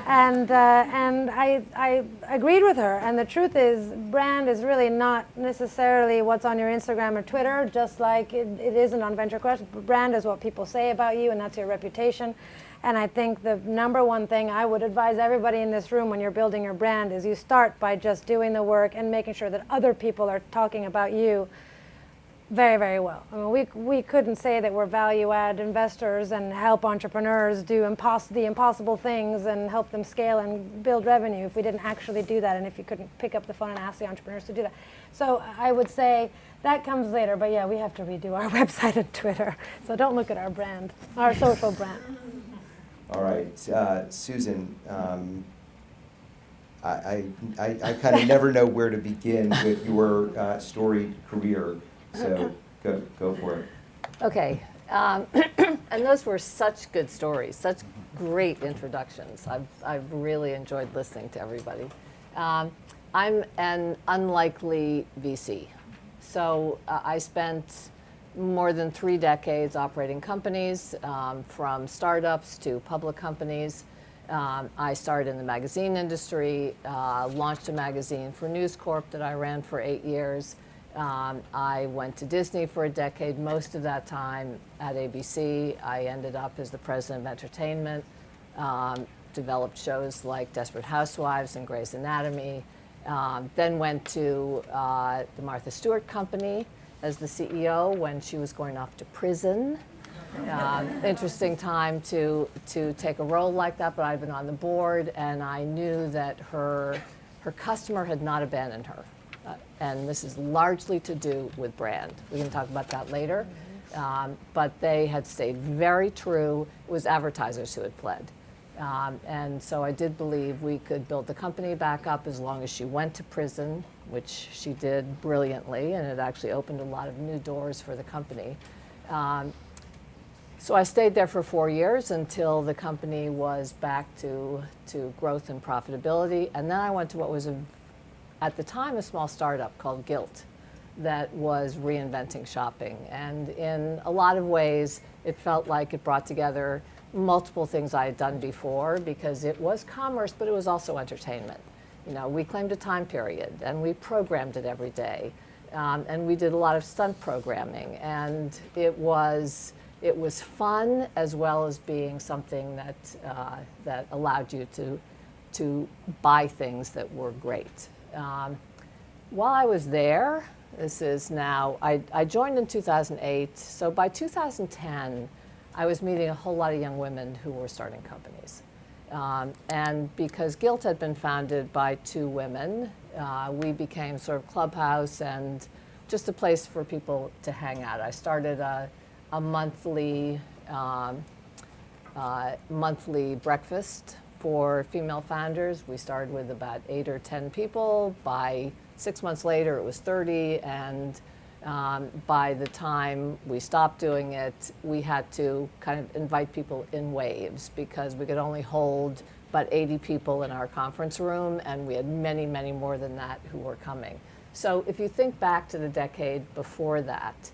and I agreed with her. And the truth is, brand is really not necessarily what's on your Instagram or Twitter, just like it isn't on VentureCrush. Brand is what people say about you, and that's your reputation. And I think the number one thing I would advise everybody in this room when you're building your brand is you start by just doing the work and making sure that other people are talking about you very, very well. I mean, we couldn't say that we're value-add investors and help entrepreneurs do the impossible things and help them scale and build revenue if we didn't actually do that, and if you couldn't pick up the phone and ask the entrepreneurs to do that. So I would say that comes later, but yeah, we have to redo our website and Twitter. So don't look at our brand, our social brand. All right, Susan, I kind of never know where to begin with your storied career, so go for it. Okay, and those were such good stories, such great introductions. I've really enjoyed listening to everybody. I'm an unlikely VC. So I spent more than 3 decades operating companies, from startups to public companies. I started in the magazine industry, launched a magazine for News Corp that I ran for 8 years. I went to Disney for a decade, most of that time at ABC. I ended up as the president of entertainment, developed shows like Desperate Housewives and Grey's Anatomy, then went to the Martha Stewart Company as the CEO when she was going off to prison. Interesting time to take a role like that, but I've been on the board, and I knew that her customer had not abandoned her. And this is largely to do with brand. We can talk about that later. But they had stayed very true. It was advertisers who had fled. And so I did believe we could build the company back up as long as she went to prison, which she did brilliantly, and it actually opened a lot of new doors for the company. So I stayed there for 4 years until the company was back to growth and profitability. And then I went to what was, at the time, a small startup called Gilt that was reinventing shopping. And in a lot of ways, it felt like it brought together multiple things I had done before, because it was commerce, but it was also entertainment. You know, we claimed a time period, and we programmed it every day. And we did a lot of stunt programming. And it was fun, as well as being something that allowed you to buy things that were great. While I was there, this is now, I joined in 2008, so by 2010, I was meeting a whole lot of young women who were starting companies. And because Gilt had been founded by 2 women, we became sort of Clubhouse and just a place for people to hang out. I started a monthly breakfast for female founders. We started with about 8 or 10 people. By 6 months later, it was 30, and by the time we stopped doing it, we had to kind of invite people in waves, because we could only hold about 80 people in our conference room, and we had many, many more than that who were coming. So if you think back to the decade before that,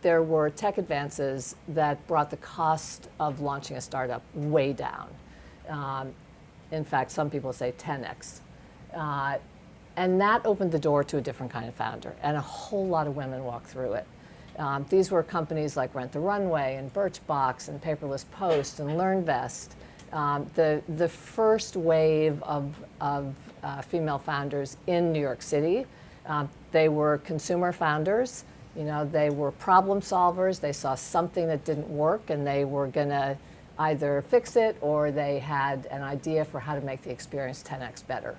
there were tech advances that brought the cost of launching a startup way down. In fact, some people say 10x. And that opened the door to a different kind of founder, and a whole lot of women walked through it. These were companies like Rent the Runway and Birchbox and Paperless Post and LearnVest. The first wave of female founders in New York City. They were consumer founders. You know, they were problem solvers. They saw something that didn't work, and they were going to either fix it, or they had an idea for how to make the experience 10x better.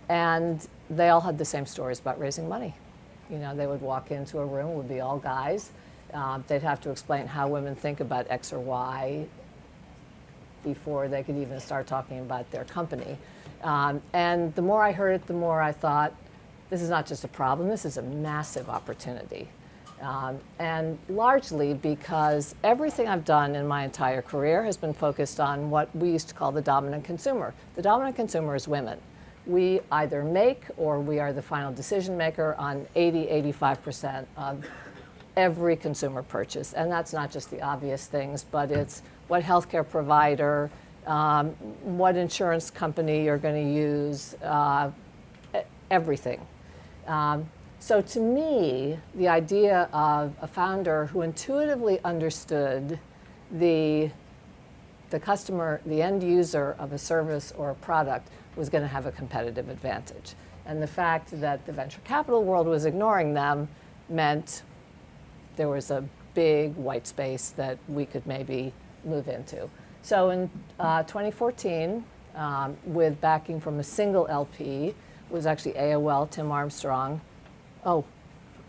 And they all had the same stories about raising money. You know, they would walk into a room, it would be all guys. They'd have to explain how women think about X or Y before they could even start talking about their company. And the more I heard it, the more I thought, this is not just a problem, this is a massive opportunity. And largely because everything I've done in my entire career has been focused on what we used to call the dominant consumer. The dominant consumer is women. we either make or we are the final decision maker on 85% of every consumer purchase. And that's not just the obvious things, but it's what healthcare provider, what insurance company you're going to use, everything. So to me, the idea of a founder who intuitively understood the customer, the end user of a service or a product was going to have a competitive advantage. And the fact that the venture capital world was ignoring them meant there was a big white space that we could maybe move into. So in 2014, with backing from a single LP, was actually AOL, Tim Armstrong. Oh,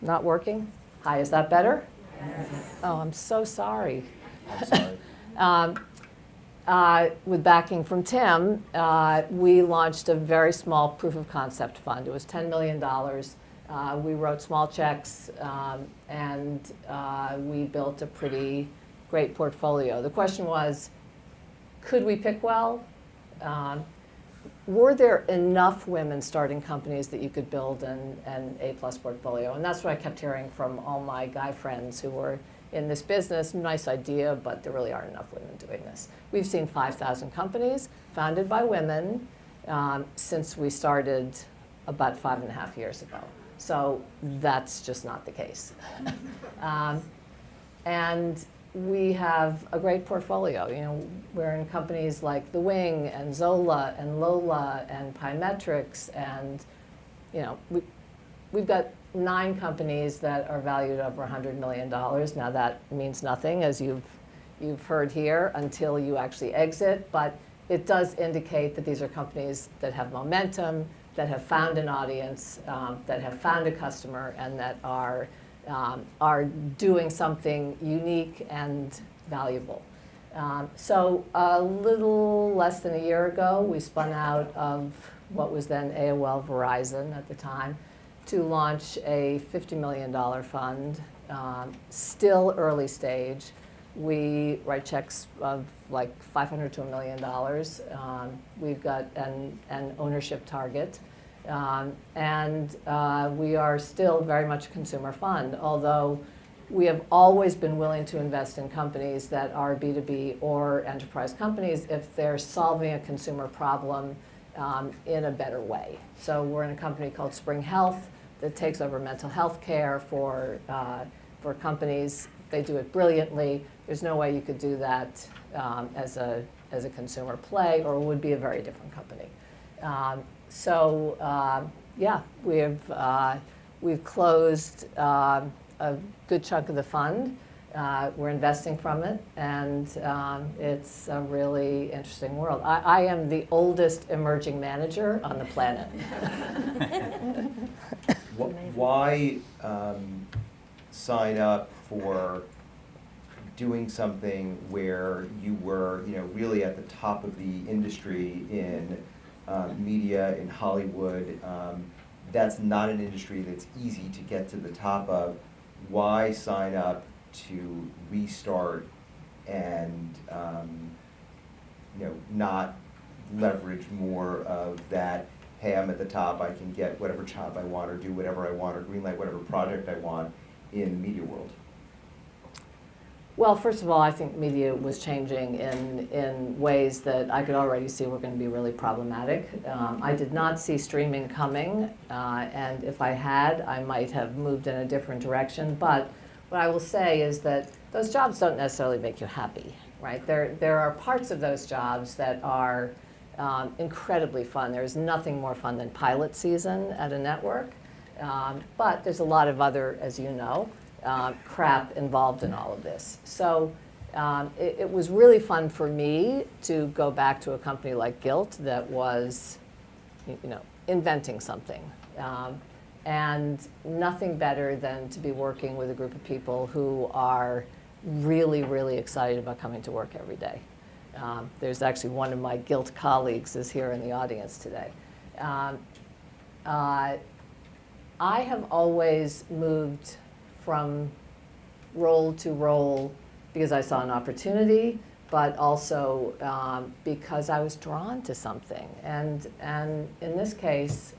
not working? Hi, is that better? Yes. Oh, I'm so sorry. I'm sorry. With backing from Tim, we launched a very small proof of concept fund. It was $10 million. We wrote small checks, and we built a pretty great portfolio. The question was, could we pick well? Were there enough women starting companies that you could build an A-plus portfolio? And that's what I kept hearing from all my guy friends who were in this business. Nice idea, but there really aren't enough women doing this. We've seen 5,000 companies founded by women since we started about 5.5 years ago. So that's just not the case. And we have a great portfolio. You know, we're in companies like The Wing and Zola and Lola and Pymetrics, and you know, we've got 9 companies that are valued over $100 million. Now that means nothing, as you've heard here, until you actually exit, but it does indicate that these are companies that have momentum, that have found an audience, that have found a customer, and that are doing something unique and valuable. So a little less than a year ago, we spun out of what was then AOL Verizon at the time to launch a $50 million fund, still early stage. We write checks of like $500 to $1 million. We've got an ownership target. And we are still very much a consumer fund, although we have always been willing to invest in companies that are B2B or enterprise companies if they're solving a consumer problem in a better way. So we're in a company called Spring Health that takes over mental health care for companies. They do it brilliantly. There's no way you could do that as a consumer play, or it would be a very different company. Yeah, we've closed a good chunk of the fund. We're investing from it, and it's a really interesting world. I am the oldest emerging manager on the planet. Why sign up for doing something where you were, really at the top of the industry in media, in Hollywood? That's not an industry that's easy to get to the top of. Why sign up to restart and not leverage more of that? Hey, I'm at the top, I can get whatever job I want, or do whatever I want, or greenlight whatever project I want in the media world. Well, first of all, I think media was changing in ways that I could already see were going to be really problematic. I did not see streaming coming, and if I had, I might have moved in a different direction. But what I will say is that those jobs don't necessarily make you happy, right? There are parts of those jobs that are incredibly fun. There's nothing more fun than pilot season at a network. But there's a lot of other, as you know, crap involved in all of this. So it was really fun for me to go back to a company like Gilt that was, inventing something. And nothing better than to be working with a group of people who are really, really excited about coming to work every day. There's actually one of my Gilt colleagues is here in the audience today. I have always moved from role to role because I saw an opportunity, but also because I was drawn to something. And in this case,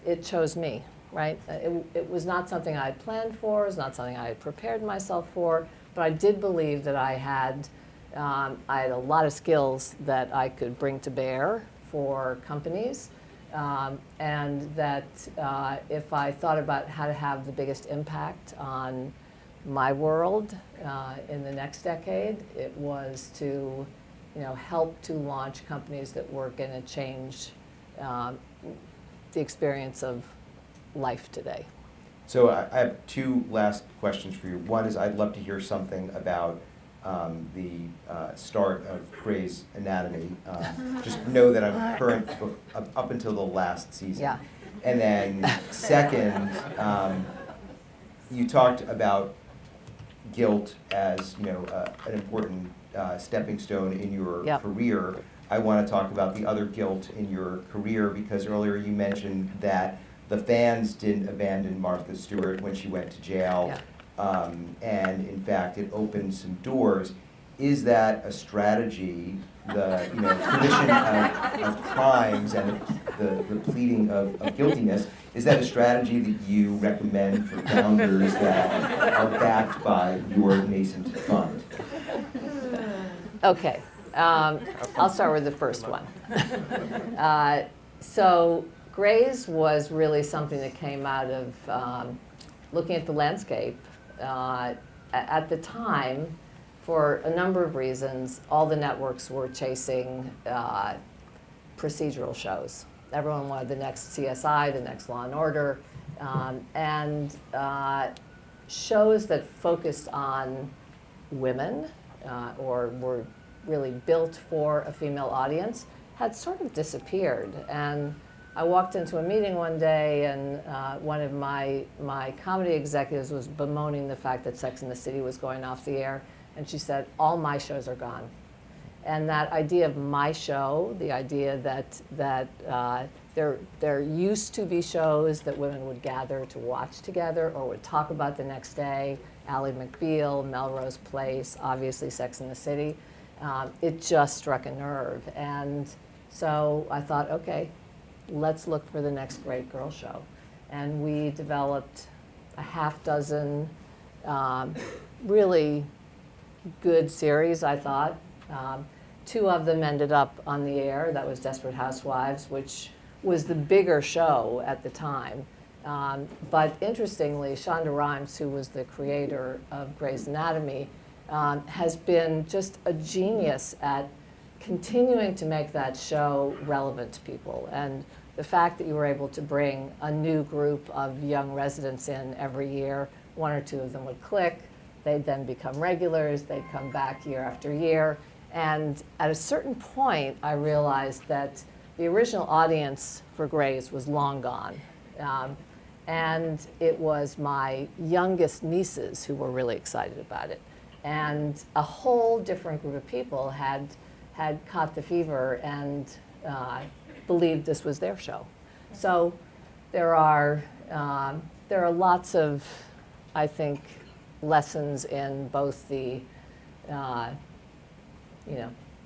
it chose me, right? It was not something I had planned for, it was not something I had prepared myself for, but I did believe that I had a lot of skills that I could bring to bear for companies, and that if I thought about how to have the biggest impact on my world in the next decade, it was to, help to launch companies that were going to change the experience of life today. So I have two last questions for you. One is I'd love to hear something about the start of Grey's Anatomy. Just know that I'm current up until the last season. Yeah. And then second, you talked about guilt as an important stepping stone in your Yep. career. I want to talk about the other guilt in your career because earlier you mentioned that the fans didn't abandon Martha Stewart when she went to jail. Yeah. And in fact, it opened some doors. Is that a strategy, the commission of crimes and the pleading of guiltiness, is that a strategy that you recommend for founders that are backed by your nascent fund? Okay, I'll start with the first one. So Grey's was really something that came out of looking at the landscape. At the time, for a number of reasons, all the networks were chasing procedural shows. Everyone wanted the next CSI, the next Law and Order, and shows that focused on women or were really built for a female audience had sort of disappeared. And I walked into a meeting one day, and one of my comedy executives was bemoaning the fact that Sex and the City was going off the air, and she said, all my shows are gone. And that idea of my show, the idea that there used to be shows that women would gather to watch together or would talk about the next day, Ally McBeal, Melrose Place, obviously Sex and the City, it just struck a nerve. And so I thought, okay, let's look for the next great girl show. And we developed a half dozen really good series, I thought. Two of them ended up on the air. That was Desperate Housewives, which was the bigger show at the time. But interestingly, Shonda Rhimes, who was the creator of Grey's Anatomy, has been just a genius at continuing to make that show relevant to people. And the fact that you were able to bring a new group of young residents in every year, one or two of them would click, they'd then become regulars, they'd come back year after year. And at a certain point, I realized that the original audience for Grey's was long gone. And it was my youngest nieces who were really excited about it. And a whole different group of people had caught the fever and believed this was their show. So there are lots of, I think, lessons in both the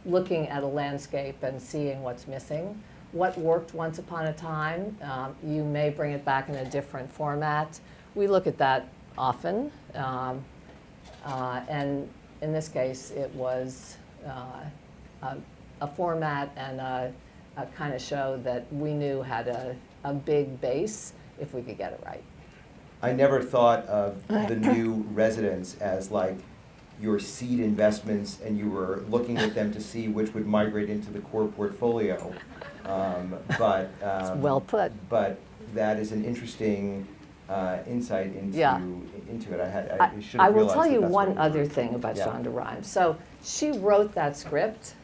looking at a landscape and seeing what's missing. What worked once upon a time, you may bring it back in a different format. We look at that often, and in this case, it was a format and a kind of show that we knew had a big base if we could get it right. I never thought of the new residents as like your seed investments, and you were looking at them to see which would migrate into the core portfolio. It's well put. But that is an interesting insight into it. I should have I will realized tell that you that's one what we other were- thing about Yeah. Shonda Rhimes. So she wrote that script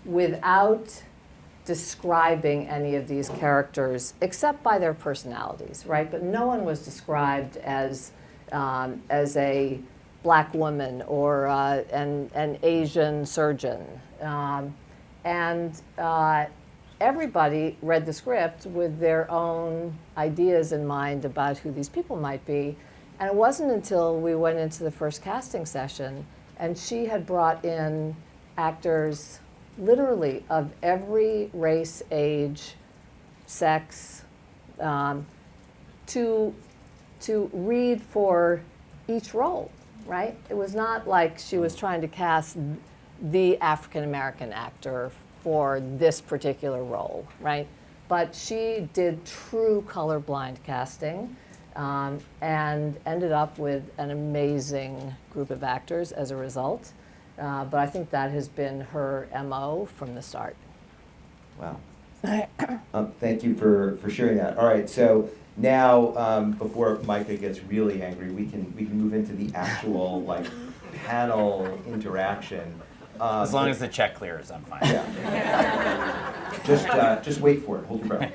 without describing any of these characters except by their personalities, right? But no one was described as a black woman or an Asian surgeon. And everybody read the script with their own ideas in mind about who these people might be. And it wasn't until we went into the first casting session And she had brought in actors literally of every race, age, sex, to read for each role, right? It was not like she was trying to cast the African American actor for this particular role, right? But she did true colorblind casting and ended up with an amazing group of actors as a result. But I think that has been her MO from the start. Wow. Thank you for sharing that. All right, so now before Micah gets really angry, we can move into the actual like panel interaction. As long as the check clears, I'm fine. Yeah. Just wait for it. Hold your breath.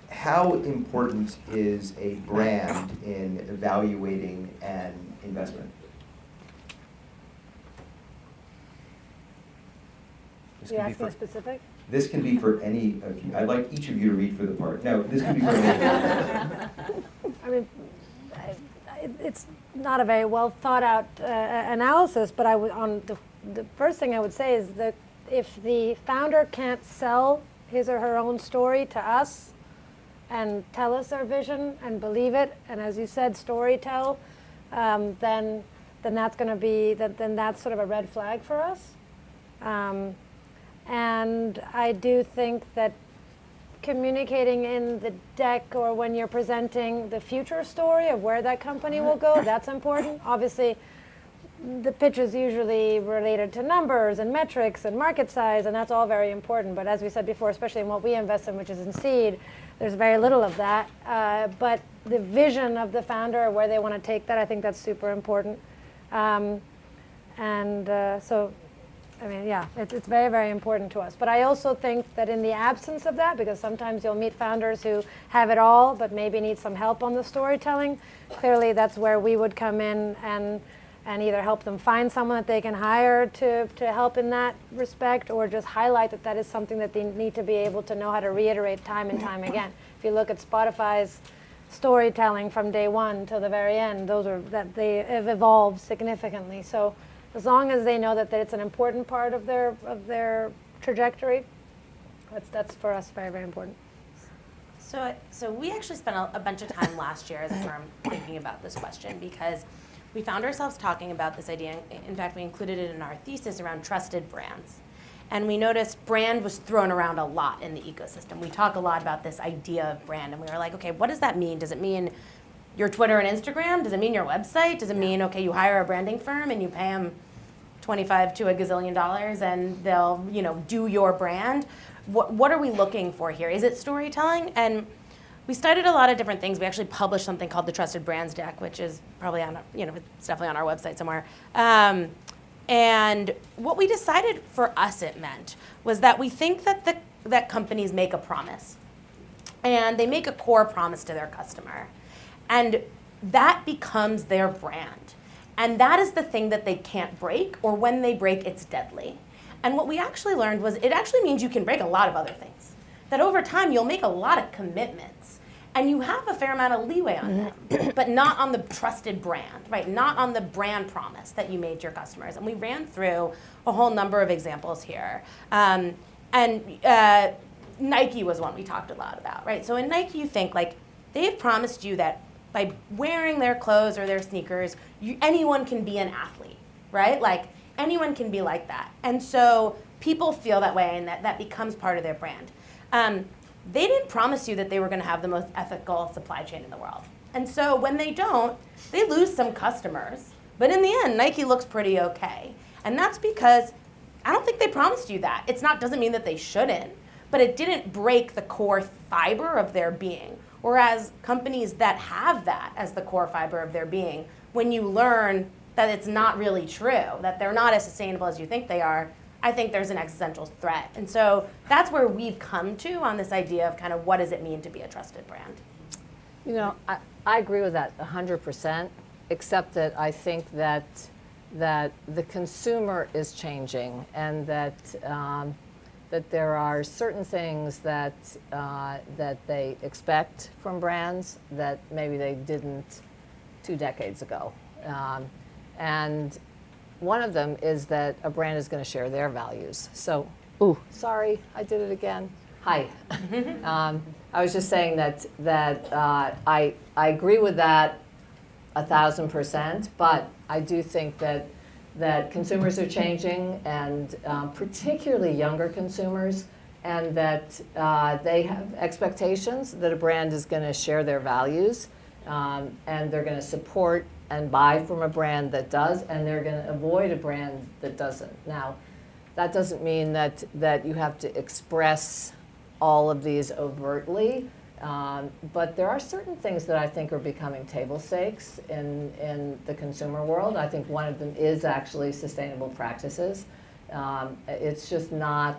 How important is a brand in evaluating an investment? You asking specific? This can be for any of you. I'd like each of you to read for the part. No, this can be for any of you. I mean, it's not a very well thought out analysis, but the first thing I would say is that if the founder can't sell his or her own story to us and tell us their vision and believe it, and as you said, story tell, then that's going to be then that's sort of a red flag for us. And I do think that communicating in the deck or when you're presenting the future story of where that company will go, that's important. Obviously, the pitch is usually related to numbers and metrics and market size, and that's all very important. But as we said before, especially in what we invest in, which is in seed, there's very little of that. But the vision of the founder, where they want to take that, I think that's super important. So, I mean, yeah, it's very, very important to us. But I also think that in the absence of that, because sometimes you'll meet founders who have it all, but maybe need some help on the storytelling, clearly that's where we would come in and either help them find someone that they can hire to help in that respect, or just highlight that that is something that they need to be able to know how to reiterate time and time again. If you look at Spotify's storytelling from day one till the very end, that they have evolved significantly. So as long as they know that it's an important part of their trajectory, that's for us very, very important. So we actually spent a bunch of time last year as a firm thinking about this question, because we found ourselves talking about this idea. In fact, we included it in our thesis around trusted brands. And we noticed brand was thrown around a lot in the ecosystem. We talk a lot about this idea of brand, and we were like, okay, what does that mean? Does it mean your Twitter and Instagram? Does it mean your website? Does it mean, okay, you hire a branding firm and you pay them $25 to $1 gazillion and they'll, do your brand? What are we looking for here? Is it storytelling? And we studied a lot of different things. We actually published something called the Trusted Brands Deck, which is probably on, it's definitely on our website somewhere. And what we decided for us it meant was that we think that companies make a promise, and they make a core promise to their customer, and that becomes their brand. And that is the thing that they can't break, or when they break, it's deadly. And what we actually learned was it actually means you can break a lot of other things. That over time, you'll make a lot of commitments, and you have a fair amount of leeway on them, but not on the trusted brand, right? Not on the brand promise that you made to your customers. And we ran through a whole number of examples here. Nike was one we talked a lot about, right? So in Nike, you think like they've promised you that by wearing their clothes or their sneakers, anyone can be an athlete, right? Like anyone can be like that. And so people feel that way, and that becomes part of their brand. They didn't promise you that they were going to have the most ethical supply chain in the world. And so when they don't, they lose some customers. But in the end, Nike looks pretty okay. And that's because I don't think they promised you that. Doesn't mean that they shouldn't, but it didn't break the core fiber of their being. Whereas companies that have that as the core fiber of their being, when you learn that it's not really true, that they're not as sustainable as you think they are, I think there's an existential threat. And so that's where we've come to on this idea of kind of what does it mean to be a trusted brand. I agree with that 100%, except that I think that the consumer is changing, and that there are certain things that they expect from brands that maybe they didn't 2 decades ago. And one of them is that a brand is going to share their values. So, sorry, I did it again. Hi. I was just saying that I agree with that 1,000%, but I do think that consumers are changing, and particularly younger consumers, and that they have expectations that a brand is going to share their values, and they're going to support and buy from a brand that does, and they're going to avoid a brand that doesn't. Now, that doesn't mean that you have to express all of these overtly, but there are certain things that I think are becoming table stakes in the consumer world. I think one of them is actually sustainable practices. It's just not,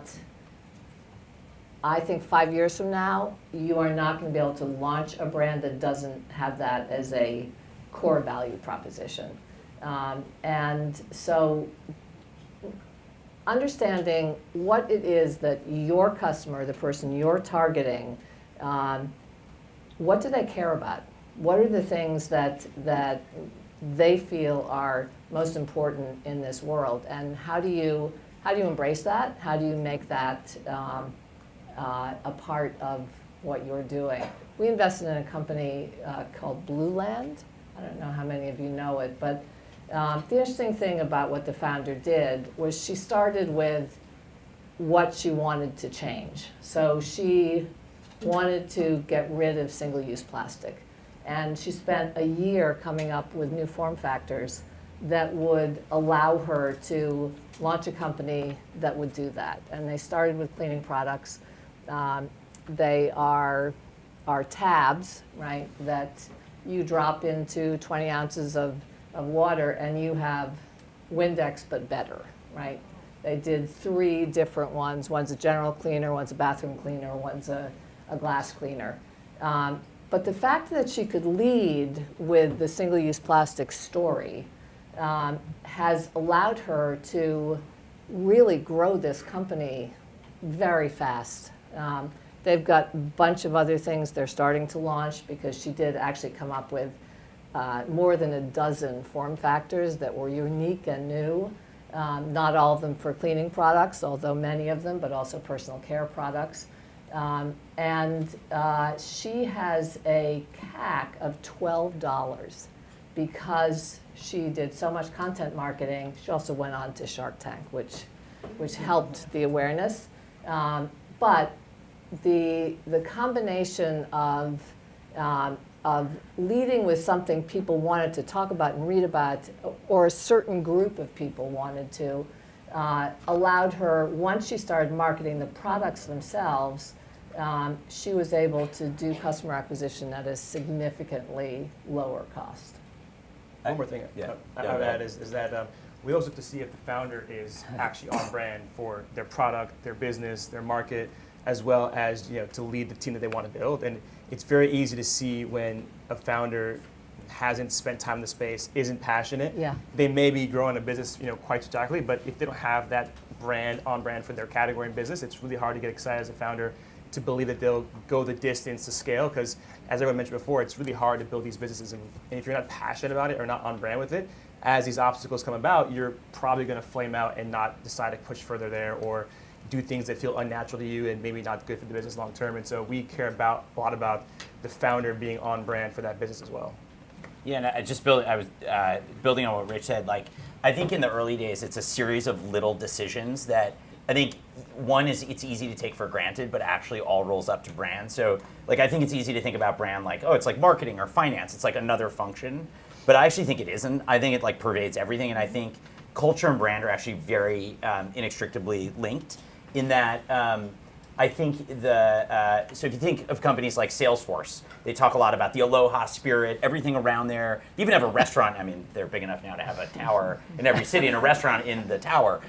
I think 5 years from now, you are not going to be able to launch a brand that doesn't have that as a core value proposition. And so understanding what it is that your customer, the person you're targeting, what do they care about? What are the things that they feel are most important in this world? And how do you embrace that? How do you make that a part of what you're doing? We invested in a company called Blue Land. I don't know how many of you know it, but the interesting thing about what the founder did was she started with what she wanted to change. So she wanted to get rid of single-use plastic. And she spent a year coming up with new form factors that would allow her to launch a company that would do that. And they started with cleaning products. They are tabs, right, that you drop into 20 ounces of water and you have Windex but better, right? They did 3 different ones. One's a general cleaner, one's a bathroom cleaner, one's a glass cleaner. But the fact that she could lead with the single-use plastic story has allowed her to really grow this company very fast. They've got a bunch of other things they're starting to launch because she did actually come up with more than a dozen form factors that were unique and new. Not all of them for cleaning products, although many of them, but also personal care products. And she has a CAC of $12 because she did so much content marketing. She also went on to Shark Tank, which helped the awareness. But the combination of leading with something people wanted to talk about and read about, or a certain group of people wanted to, allowed her, once she started marketing the products themselves, she was able to do customer acquisition at a significantly lower cost. One more thing I would add is that we also have to see if the founder is actually on brand for their product, their business, their market, as well as to lead the team that they want to build. And it's very easy to see when a founder hasn't spent time in the space, isn't passionate. Yeah. They may be growing a business quite spectacularly, but if they don't have that brand on brand for their category and business, it's really hard to get excited as a founder to believe that they'll go the distance to scale, because as everyone mentioned before, it's really hard to build these businesses, and if you're not passionate about it or not on brand with it, as these obstacles come about, you're probably going to flame out and not decide to push further there, or do things that feel unnatural to you and maybe not good for the business long term. And so we care a lot about the founder being on brand for that business as well. Yeah, and I was building on what Rich said. Like, I think in the early days, it's a series of little decisions that I think one is it's easy to take for granted, but actually all rolls up to brand. So, like, I think it's easy to think about brand like, oh, it's like marketing or finance. It's like another function, but I actually think it isn't. I think it like pervades everything, and I think culture and brand are actually very inextricably linked. In that, I think so if you think of companies like Salesforce, they talk a lot about the aloha spirit, everything around there. They even have a restaurant. I mean, they're big enough now to have a tower in every city and a restaurant in the tower.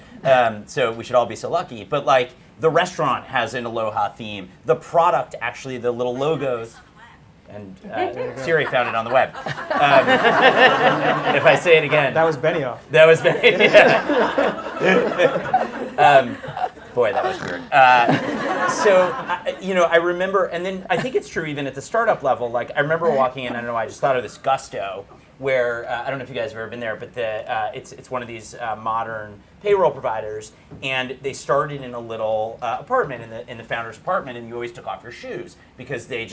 So we should all be so lucky. But like the restaurant has an aloha theme. The product, actually, the little logos. And Siri found it on the web. If I say it again. That was Benioff. That was Benioff. Yeah. Boy, that was weird. So, I remember, and then I think it's true even at the startup level. Like, I remember walking in, I don't know, I just thought of this Gusto, where I don't know if you guys have ever been there, but it's one of these modern payroll providers, and they started in a little apartment in the founder's apartment, and you always took off your shoes because they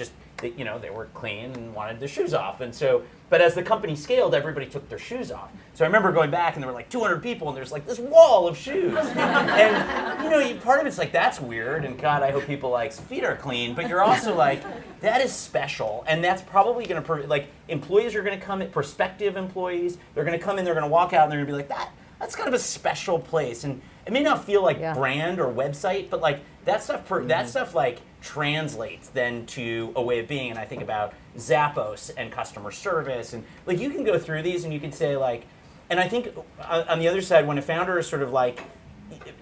were clean and wanted their shoes off, and so. But as the company scaled, everybody took their shoes off. So I remember going back, and there were like 200 people, and there's like this wall of shoes. And part of it's like, that's weird, and God, I hope people feet are clean. But you're also like, that is special, and that's probably going to employees are going to come in, prospective employees, they're going to come in, they're going to walk out, and they're going to be like, that's kind of a special place, and it may not feel like brand or website, but that stuff translates then to a way of being. And I think about Zappos and customer service, and you can go through these and you can say and I think on the other side, when a founder is sort of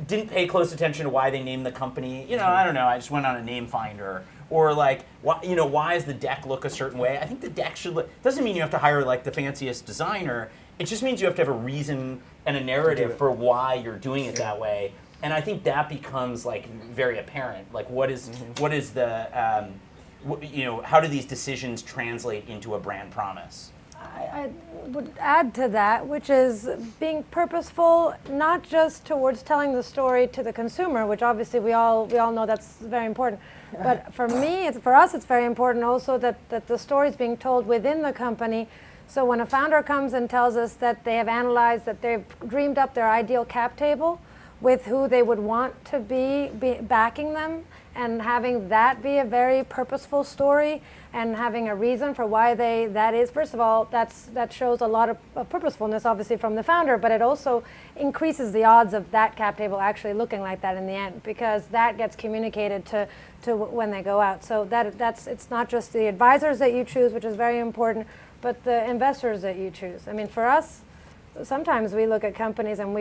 didn't pay close attention to why they named the company, I don't know, I just went on a name finder, or why does the deck look a certain way? I think the deck should look, doesn't mean you have to hire the fanciest designer. It just means you have to have a reason and a narrative for why you're doing it that way. And I think that becomes very apparent. What is the how do these decisions translate into a brand promise? I would add to that, which is being purposeful, not just towards telling the story to the consumer, which obviously we all know that's very important. But for us, it's very important also that the story is being told within the company. So when a founder comes and tells us that they have analyzed, that they've dreamed up their ideal cap table with who they would want to be backing them, and having that be a very purposeful story, and having a reason for why that is, first of all, that shows a lot of purposefulness, obviously, from the founder, but it also increases the odds of that cap table actually looking like that in the end, because that gets communicated to when they go out. So it's not just the advisors that you choose, which is very important, but the investors that you choose. I mean, for us, sometimes we look at companies and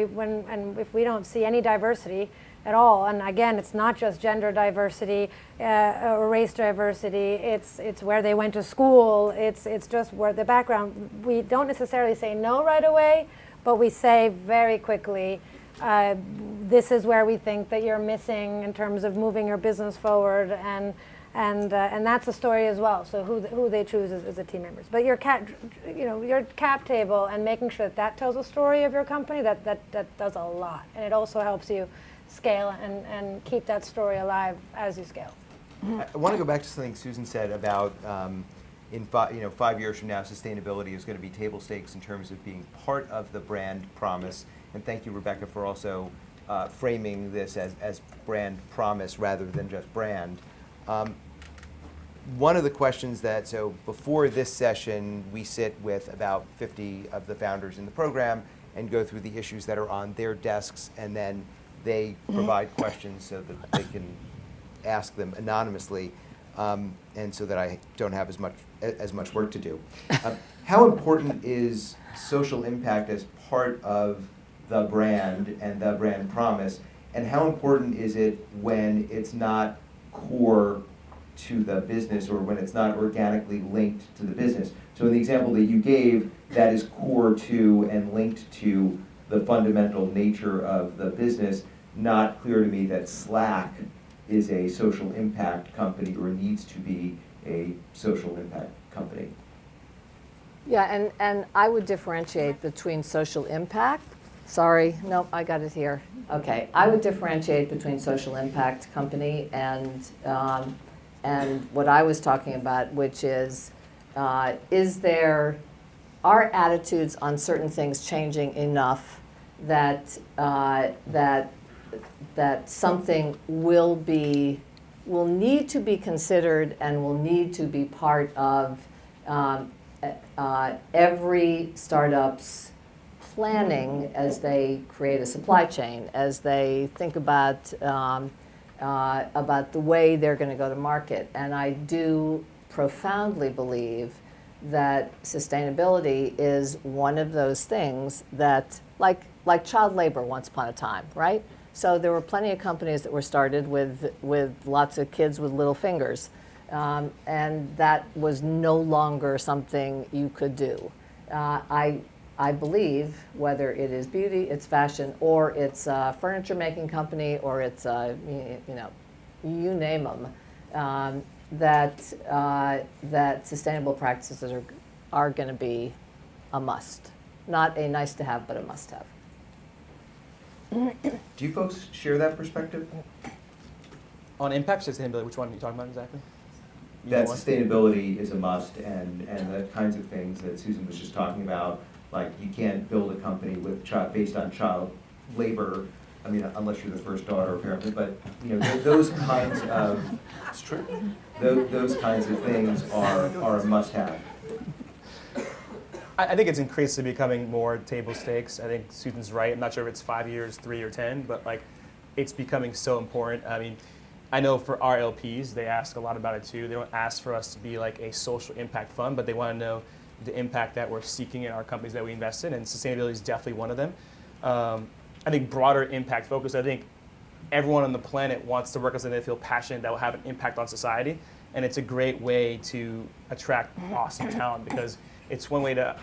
if we don't see any diversity at all, and again, it's not just gender diversity or race diversity, it's where they went to school, it's just where the background, we don't necessarily say no right away, but we say very quickly, this is where we think that you're missing in terms of moving your business forward, and that's a story as well. So who they choose is the team members. But your cap table and making sure that tells a story of your company, that does a lot, and it also helps you scale and keep that story alive as you scale. I want to go back to something Susan said about in 5 years from now, sustainability is going to be table stakes in terms of being part of the brand promise. And thank you, Rebecca, for also framing this as brand promise rather than just brand. One of the questions so before this session, we sit with about 50 of the founders in the program and go through the issues that are on their desks, and then they provide questions so that they can ask them anonymously, and so that I don't have as much work to do. How important is social impact as part of the brand and the brand promise, and how important is it when it's not core to the business, or when it's not organically linked to the business? So in the example that you gave, that is core to and linked to the fundamental nature of the business. Not clear to me that Slack is a social impact company or needs to be a social impact company. Yeah, and I would differentiate between social impact. Sorry, nope, I got it here. Okay, I would differentiate between social impact company and what I was talking about, which is there, are attitudes on certain things changing enough that that something will need to be considered and will need to be part of every startup's planning as they create a supply chain, as they think about the way they're going to go to market. And I do profoundly believe that sustainability is one of those things that, like child labor once upon a time, right? So there were plenty of companies that were started with lots of kids with little fingers, and that was no longer something you could do. I believe, whether it is beauty, it's fashion, or it's a furniture making company, or it's you name them, that sustainable practices are going to be a must. Not a nice to have, but a must have. Do you folks share that perspective? On impact, sustainability, which one are you talking about exactly? That Either one? sustainability is a must, and the kinds of things that Susan was just talking about, like you can't build a company with based on child labor. I mean, unless you're the first daughter apparently, but you know those kinds of it's true. Those kinds of things are a must-have. I think it's increasingly becoming more table stakes. I think Susan's right. I'm not sure if it's 5 years, 3 or 10, but like, it's becoming so important. I mean, I know for our LPs, they ask a lot about it too. They don't ask for us to be like a social impact fund, but they want to know the impact that we're seeking in our companies that we invest in, and sustainability is definitely one of them. I think broader impact focus, I think everyone on the planet wants to work on something they feel passionate that will have an impact on society, and it's a great way to attract awesome talent because it's one way to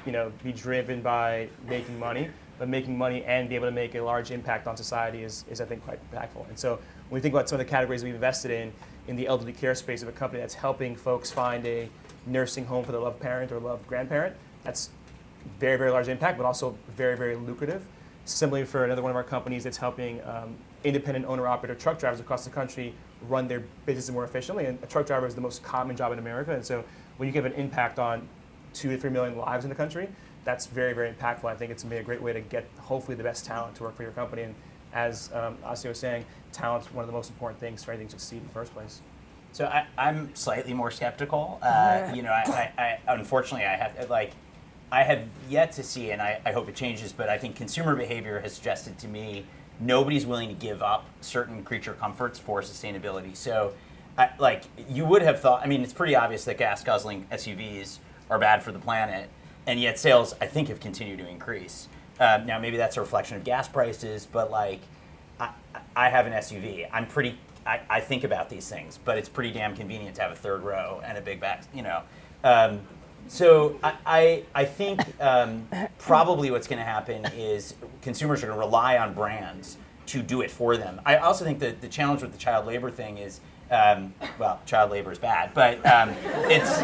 be driven by making money, but making money and be able to make a large impact on society is I think quite impactful. And so when we think about some of the categories we've invested in the elderly care space of a company that's helping folks find a nursing home for their loved parent or loved grandparent, that's very, very large impact, but also very, very lucrative. Similarly, for another one of our companies that's helping independent owner-operator truck drivers across the country run their business more efficiently, and a truck driver is the most common job in America, and so when you give an impact on 2 to 3 million lives in the country, that's very, very impactful. I think it's going to be a great way to get, hopefully, the best talent to work for your company. And as Asio was saying, talent's one of the most important things for anything to succeed in the first place. So I'm slightly more skeptical. I unfortunately, I have yet to see, and I hope it changes, but I think consumer behavior has suggested to me nobody's willing to give up certain creature comforts for sustainability. So, you would have thought, I mean, it's pretty obvious that gas-guzzling SUVs are bad for the planet, and yet sales, I think, have continued to increase. Now, maybe that's a reflection of gas prices, but I have an SUV. I think about these things, but it's pretty damn convenient to have a third row and a big back, So I think probably what's going to happen is consumers are going to rely on brands to do it for them. I also think that the challenge with the child labor thing is, child labor is bad, but it's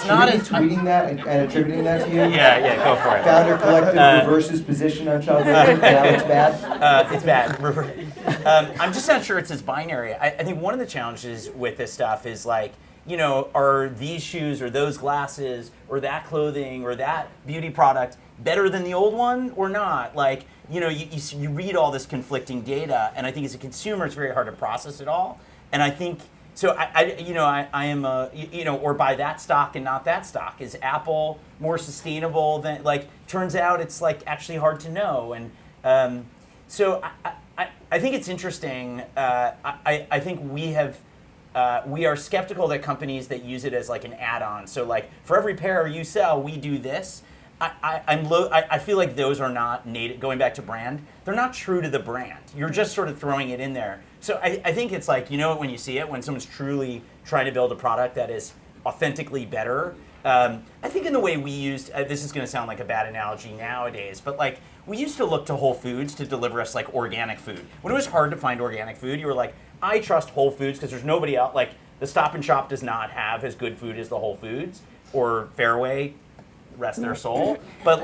not as tweeting that and attributing that to you. Yeah, go for it. Founder Collective reverses position on child labor. Now it's bad. It's bad. I'm just not sure it's as binary. I think one of the challenges with this stuff is are these shoes or those glasses or that clothing or that beauty product better than the old one or not? You read all this conflicting data, and I think as a consumer, it's very hard to process it all. And I think so. I am or buy that stock and not that stock. Is Apple more sustainable than Turns out it's actually hard to know. And so I think it's interesting. I think we are skeptical that companies that use it as an add-on. So for every pair you sell, we do this. I feel like those are not native. Going back to brand, they're not true to the brand. You're just sort of throwing it in there. So I think it's when you see it, when someone's truly trying to build a product that is authentically better. I think in the way we used, this is going to sound like a bad analogy nowadays, but we used to look to Whole Foods to deliver us organic food. When it was hard to find organic food, you were I trust Whole Foods because there's nobody else. The Stop and Shop does not have as good food as the Whole Foods or Fairway. Rest their soul, but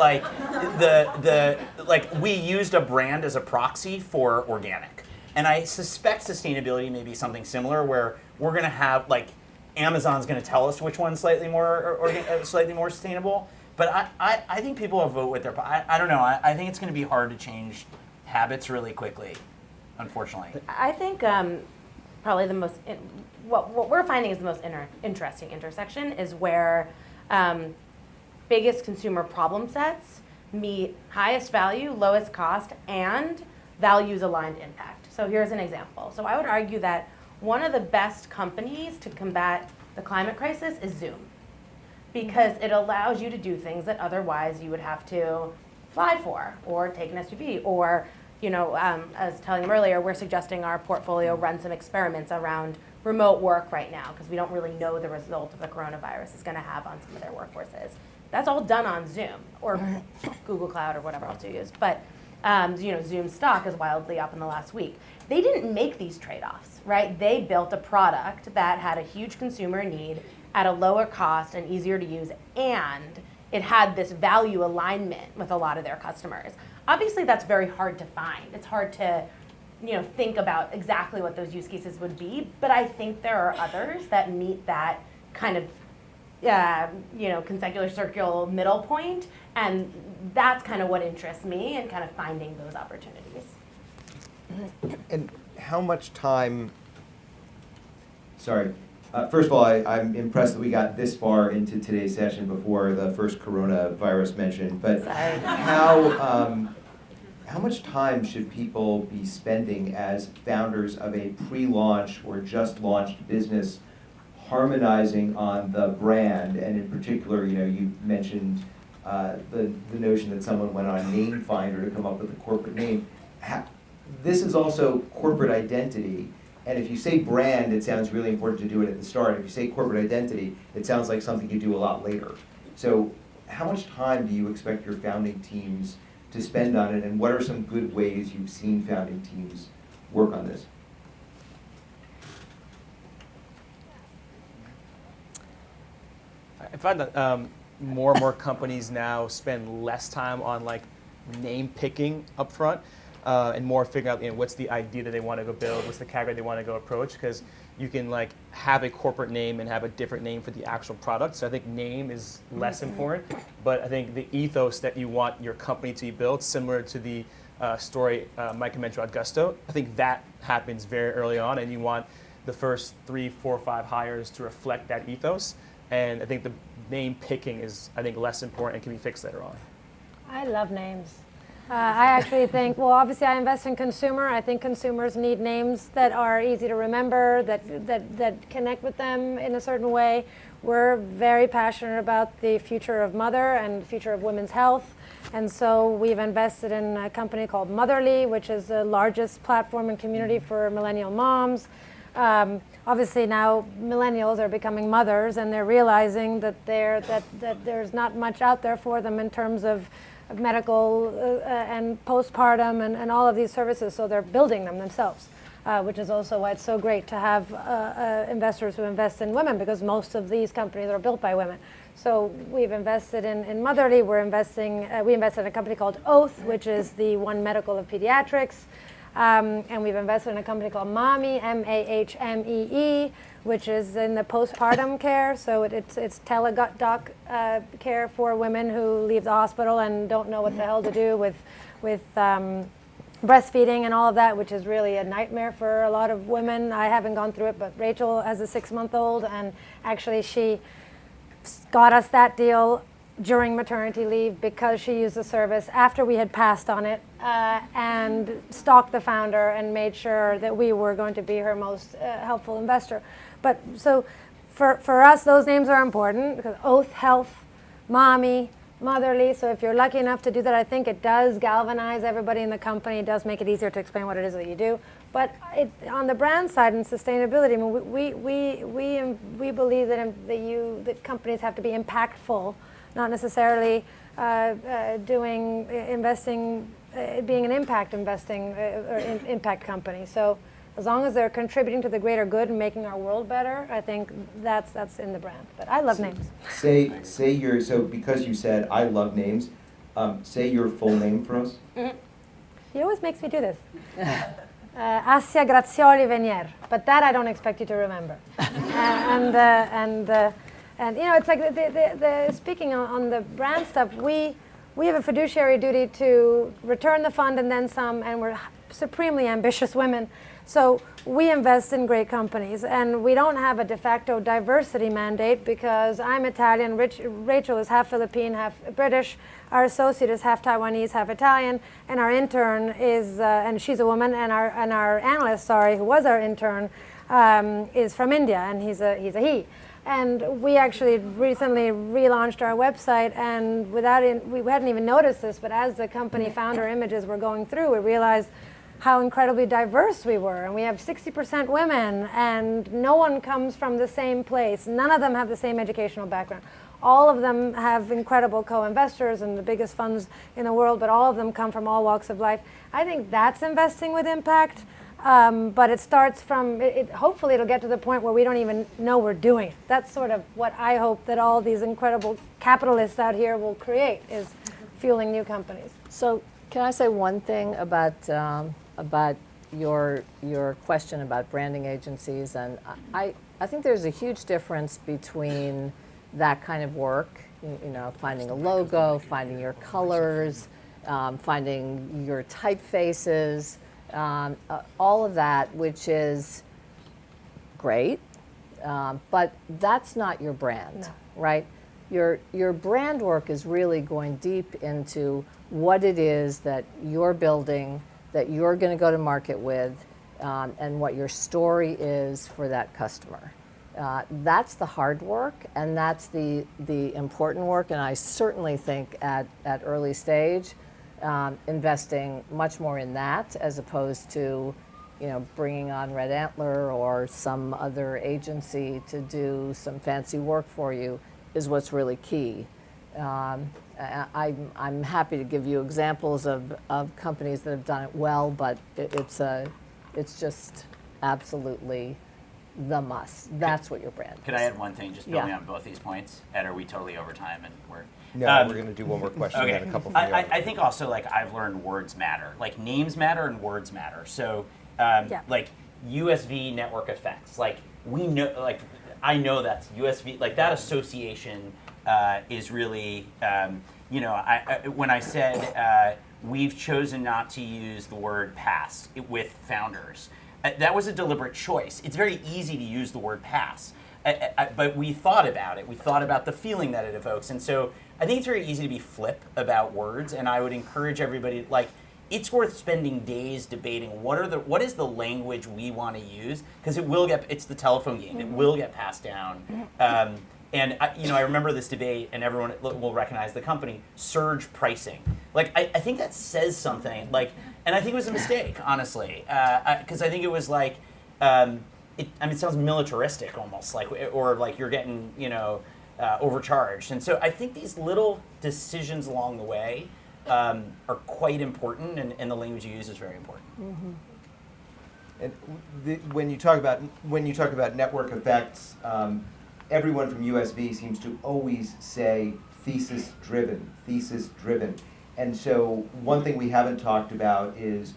we used a brand as a proxy for organic, and I suspect sustainability may be something similar, where we're going to have Amazon's going to tell us which one's slightly more sustainable, but I think people will vote with their. I don't know. I think it's going to be hard to change habits really quickly, unfortunately. I think probably the most what we're finding is the most interesting intersection is where. Biggest consumer problem sets meet highest value, lowest cost, and values-aligned impact. So here's an example. So I would argue that one of the best companies to combat the climate crisis is Zoom, because it allows you to do things that otherwise you would have to fly for or take an SUV or, I was telling them earlier, we're suggesting our portfolio run some experiments around remote work right now because we don't really know the result of the coronavirus is going to have on some of their workforces. That's all done on Zoom or Google Cloud or whatever else you use. But Zoom stock is wildly up in the last week. They didn't make these trade-offs, right? They built a product that had a huge consumer need at a lower cost and easier to use, and it had this value alignment with a lot of their customers. Obviously, that's very hard to find. It's hard to, think about exactly what those use cases would be, but I think there are others that meet that kind of, consecular circle middle point, and that's kind of what interests me in kind of finding those opportunities. And how much time, sorry, first of all, I'm impressed that we got this far into today's session before the first coronavirus mention, but Sorry. how much time should people be spending as founders of a pre-launch or just launched business harmonizing on the brand? And in particular, you mentioned the notion that someone went on Name Finder to come up with a corporate name. This is also corporate identity. And if you say brand, it sounds really important to do it at the start. If you say corporate identity, it sounds like something you do a lot later. So how much time do you expect your founding teams to spend on it, and what are some good ways you've seen founding teams work on this? I find that more and more companies now spend less time on like name picking up front and more figuring out what's the idea that they want to go build, what's the category they want to go approach, because you can like have a corporate name and have a different name for the actual product. So I think name is less important, but I think the ethos that you want your company to be built, similar to the story Mike mentioned about Gusto, I think that happens very early on, and you want the first 3, 4, 5 hires to reflect that ethos. And I think the name picking is, I think, less important and can be fixed later on. I love names. I actually think, well, obviously I invest in consumer. I think consumers need names that are easy to remember, that connect with them in a certain way. We're very passionate about the future of mother and the future of women's health. And so we've invested in a company called Motherly, which is the largest platform and community for millennial moms. Obviously now millennials are becoming mothers, and they're realizing that there's not much out there for them in terms of medical and postpartum and all of these services, so they're building them themselves, which is also why it's so great to have investors who invest in women, because most of these companies are built by women. So we've invested in Motherly. We invested in a company called Oath, which is the One Medical of pediatrics. And we've invested in a company called Mommy, MAHMEE, which is in the postpartum care. So it's teledoc care for women who leave the hospital and don't know what the hell to do with breastfeeding and all of that, which is really a nightmare for a lot of women. I haven't gone through it, but Rachel has a 6-month-old, and actually she got us that deal during maternity leave because she used the service after we had passed on it and stalked the founder and made sure that we were going to be her most helpful investor. But so for us, those names are important because Oath, Health, Mommy, Motherly. So if you're lucky enough to do that, I think it does galvanize everybody in the company. It does make it easier to explain what it is that you do. But on the brand side and sustainability, I mean, we believe that companies have to be impactful, not necessarily being an impact investing or impact company. So as long as they're contributing to the greater good and making our world better, I think that's in the brand. But I love names. So because you said I love names, say your full name for us. Mm-hmm. He always makes me do this. Assia Grazioli Venier, but that I don't expect you to remember. And it's like the speaking on the brand stuff, we have a fiduciary duty to return the fund and then some, and we're supremely ambitious women. So we invest in great companies, and we don't have a de facto diversity mandate because I'm Italian, Rachel is half Philippine, half British, our associate is half Taiwanese, half Italian, and our intern is, and she's a woman, and our analyst, who was our intern, is from India, and he's a he. And we actually recently relaunched our website, and we hadn't even noticed this, but as the company founder images were going through, we realized how incredibly diverse we were. And we have 60% women, and no one comes from the same place. None of them have the same educational background. All of them have incredible co-investors and the biggest funds in the world, but all of them come from all walks of life. I think that's investing with impact. But it starts from, hopefully it'll get to the point where we don't even know we're doing it. That's sort of what I hope that all these incredible capitalists out here will create, is fueling new companies. So can I say one thing about your question about branding agencies? And I think there's a huge difference between that kind of work, you know, finding a logo, finding your colors, finding your typefaces, all of that, which is great, but that's not your brand, right? Your brand work is really going deep into what it is that you're building, that you're going to go to market with, and what your story is for that customer. That's the hard work, and that's the important work. And I certainly think at early stage, investing much more in that as opposed to, you know, bringing on Red Antler or some other agency to do some fancy work for you is what's really key. I'm happy to give you examples of companies that have done it well, but it's just absolutely the must. That's what your brand is. Could I add one thing, just building Yeah. on both these points? Ed, are we totally over time? And we're No, we're going to do one more question and okay. then a couple from the audience. I think also, like, I've learned words matter. Like, names matter and words matter. So, like, USV network effects. Like, we know, like, I know that's USV. Like, that association is really, you know, when I said we've chosen not to use the word pass with founders, that was a deliberate choice. It's very easy to use the word pass. But we thought about it. We thought about the feeling that it evokes. And so I think it's very easy to be flip about words. And I would encourage everybody, like, it's worth spending days debating what is the language we want to use, because it's the telephone game. It will get passed down. And I remember this debate, and everyone will recognize the company, surge pricing. Like, I think that says something. Like, and I think it was a mistake, honestly, because I think it was like, it sounds militaristic almost, like, or like you're getting, overcharged. And so I think these little decisions along the way are quite important, and the language you use is very important. Mm-hmm. And when you talk about network effects, everyone from USB seems to always say thesis driven. And so one thing we haven't talked about is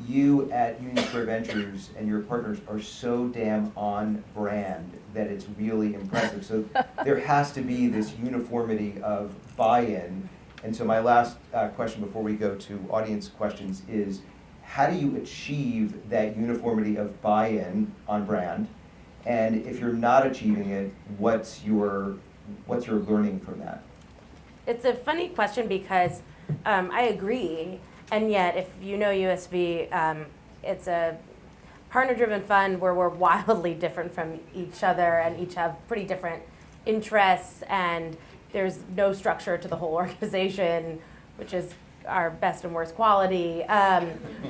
you at Union Square Ventures and your partners are so damn on brand that it's really impressive. So there has to be this uniformity of buy-in. And so my last question before we go to audience questions is, how do you achieve that uniformity of buy-in on brand? And if you're not achieving it, what's your learning from that? It's a funny question because I agree, and yet if you know USB, it's a partner-driven fund where we're wildly different from each other and each have pretty different interests, and there's no structure to the whole organization, which is our best and worst quality.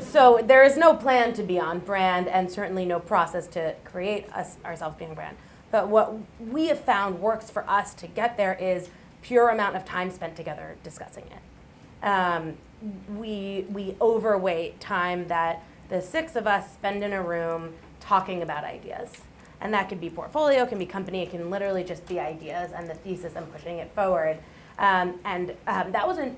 So there is no plan to be on brand, and certainly no process to create ourselves being brand. But what we have found works for us to get there is pure amount of time spent together discussing it. We overweight time that the six of us spend in a room talking about ideas. And that could be portfolio, can be company, it can literally just be ideas and the thesis and pushing it forward. That wasn't,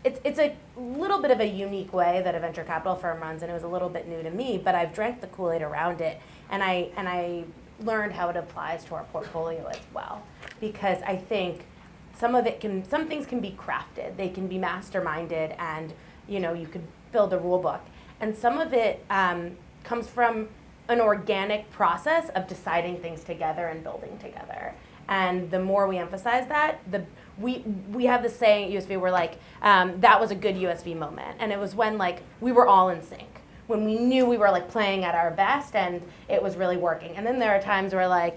it's a little bit of a unique way that a venture capital firm runs, and it was a little bit new to me, but I've drank the Kool-Aid around it, and I learned how it applies to our portfolio as well. Because I think some things can be crafted, they can be masterminded, and you could build a rule book. And some of it comes from an organic process of deciding things together and building together. And the more we emphasize that, we have this saying at USV, we're like, that was a good USV moment. And it was when we were all in sync, when we knew we were playing at our best and it was really working. And then there are times where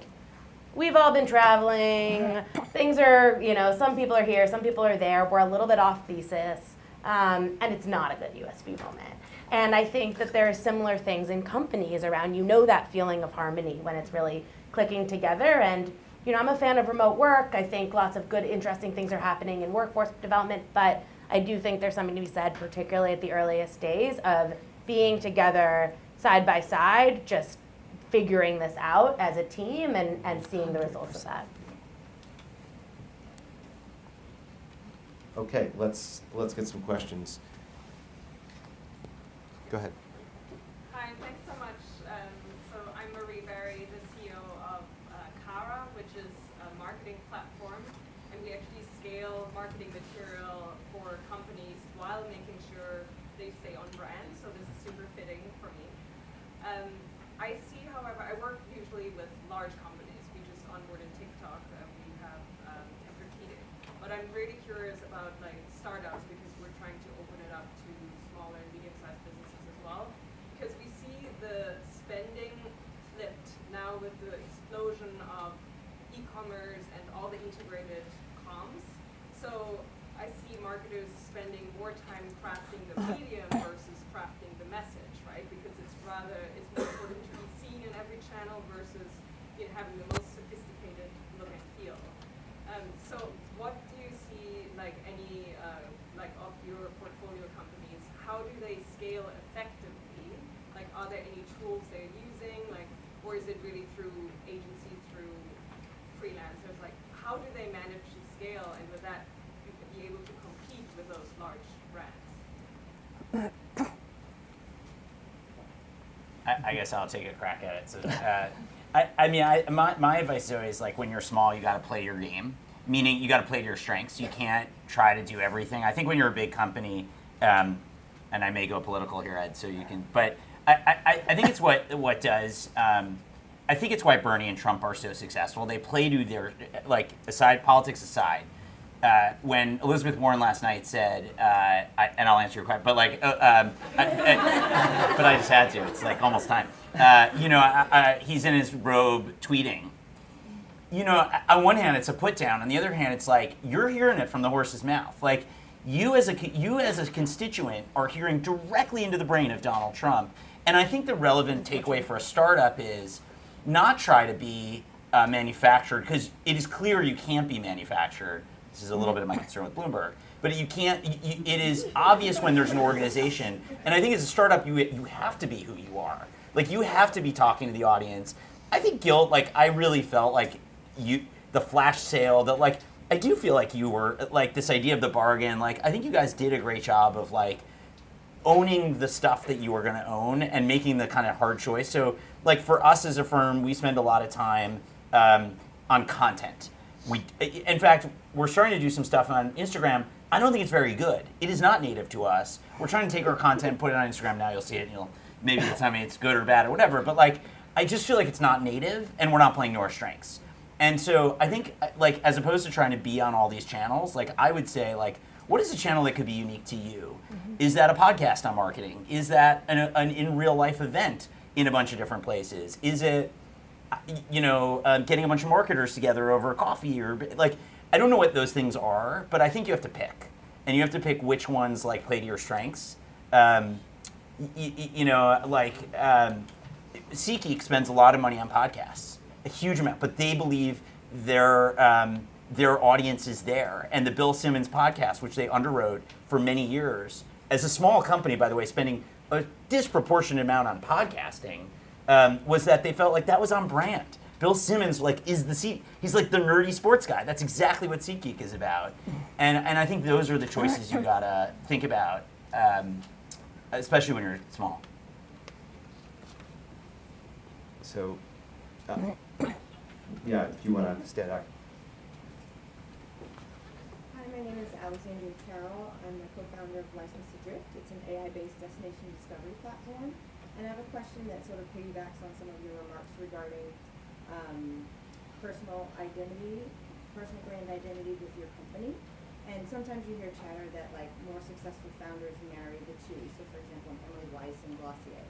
we've all been traveling, things are, some people are here, some people are there, we're a little bit off thesis, and it's not a good USV moment. And I think that there are similar things in companies around, that feeling of harmony when it's really clicking together. And, I'm a fan of remote work. I think lots of good, interesting things are happening in workforce development, but I do think there's something to be said, particularly at the earliest days, of being together, side by side, just figuring this out as a team and seeing the results of that. Okay, let's get some questions. Go ahead. Hi, thanks so much. So I'm Marie Berry, the CEO of Cara, which is a marketing platform, and we actually scale marketing material for companies while making sure they stay on brand. So this is super fitting for me. I see, however, I work usually with large companies. We just onboarded TikTok. We have repeated. But I'm really curious about like startups because we're trying to open it up to smaller and medium-sized businesses as well. Because we see the spending flipped now with the explosion of e-commerce and all the integrated comms. So I see marketers spending more time crafting the medium versus crafting the message, right? Because it's more important to be seen in every channel versus having the most sophisticated look and feel. So what do you see, like any, like of your portfolio companies, how do they scale effectively? Like, are there any tools they're using, like, or is it really through agency, through freelancers? Like, how do they manage to scale, and with that, be able to compete with those large brands? I guess I'll take a crack at it. So, my advice is always like when you're small, you got to play your game. Meaning you got to play to your strengths. You can't try to do everything. I think when you're a big company, and I may go political here, Ed, so you can. But I think it's what does. I think it's why Bernie and Trump are so successful. They play to their politics aside. When Elizabeth Warren last night said, and I'll answer your question, but but I just had to. It's like almost time. He's in his robe tweeting. On one hand, it's a put down. On the other hand, it's like you're hearing it from the horse's mouth. Like you as a constituent are hearing directly into the brain of Donald Trump. And I think the relevant takeaway for a startup is not try to be manufactured, because it is clear you can't be manufactured. This is a little bit of my concern with Bloomberg. But you can't. It is obvious when there's an organization, and I think as a startup, you have to be who you are. Like you have to be talking to the audience. I think Guilt. Like I really felt like the flash sale. That like I do feel like you were like this idea of the bargain. Like I think you guys did a great job of like owning the stuff that you were going to own and making the kind of hard choice. So like for us as a firm, we spend a lot of time on content. In fact, we're starting to do some stuff on Instagram. I don't think it's very good. It is not native to us. We're trying to take our content, put it on Instagram. Now you'll see it, and maybe you'll tell me it's good or bad or whatever. But like, I just feel like it's not native, and we're not playing to our strengths. And so I think, like, as opposed to trying to be on all these channels, like I would say, like, what is a channel that could be unique to you? Mm-hmm. Is that a podcast on marketing? Is that an in real life event in a bunch of different places? Is it getting a bunch of marketers together over coffee, or like, I don't know what those things are, but I think you have to pick, and you have to pick which ones like play to your strengths. SeatGeek spends a lot of money on podcasts, a huge amount, but they believe their audience is there. And the Bill Simmons podcast, which they underwrote for many years, as a small company, by the way, spending a disproportionate amount on podcasting, was that they felt like that was on brand. Bill Simmons he's like the nerdy sports guy. That's exactly what SeatGeek is about. And I think those are the choices you gotta think about, especially when you're small. So, yeah, if you want to stand up. Hi, my name is Alexandria Carroll. I'm the co-founder of License to Drift. It's an AI-based destination discovery platform. And I have a question that sort of piggybacks on some of your remarks regarding personal brand identity with your company. And sometimes you hear chatter that like more successful founders marry the two. So for example, Emily Weiss and Glossier.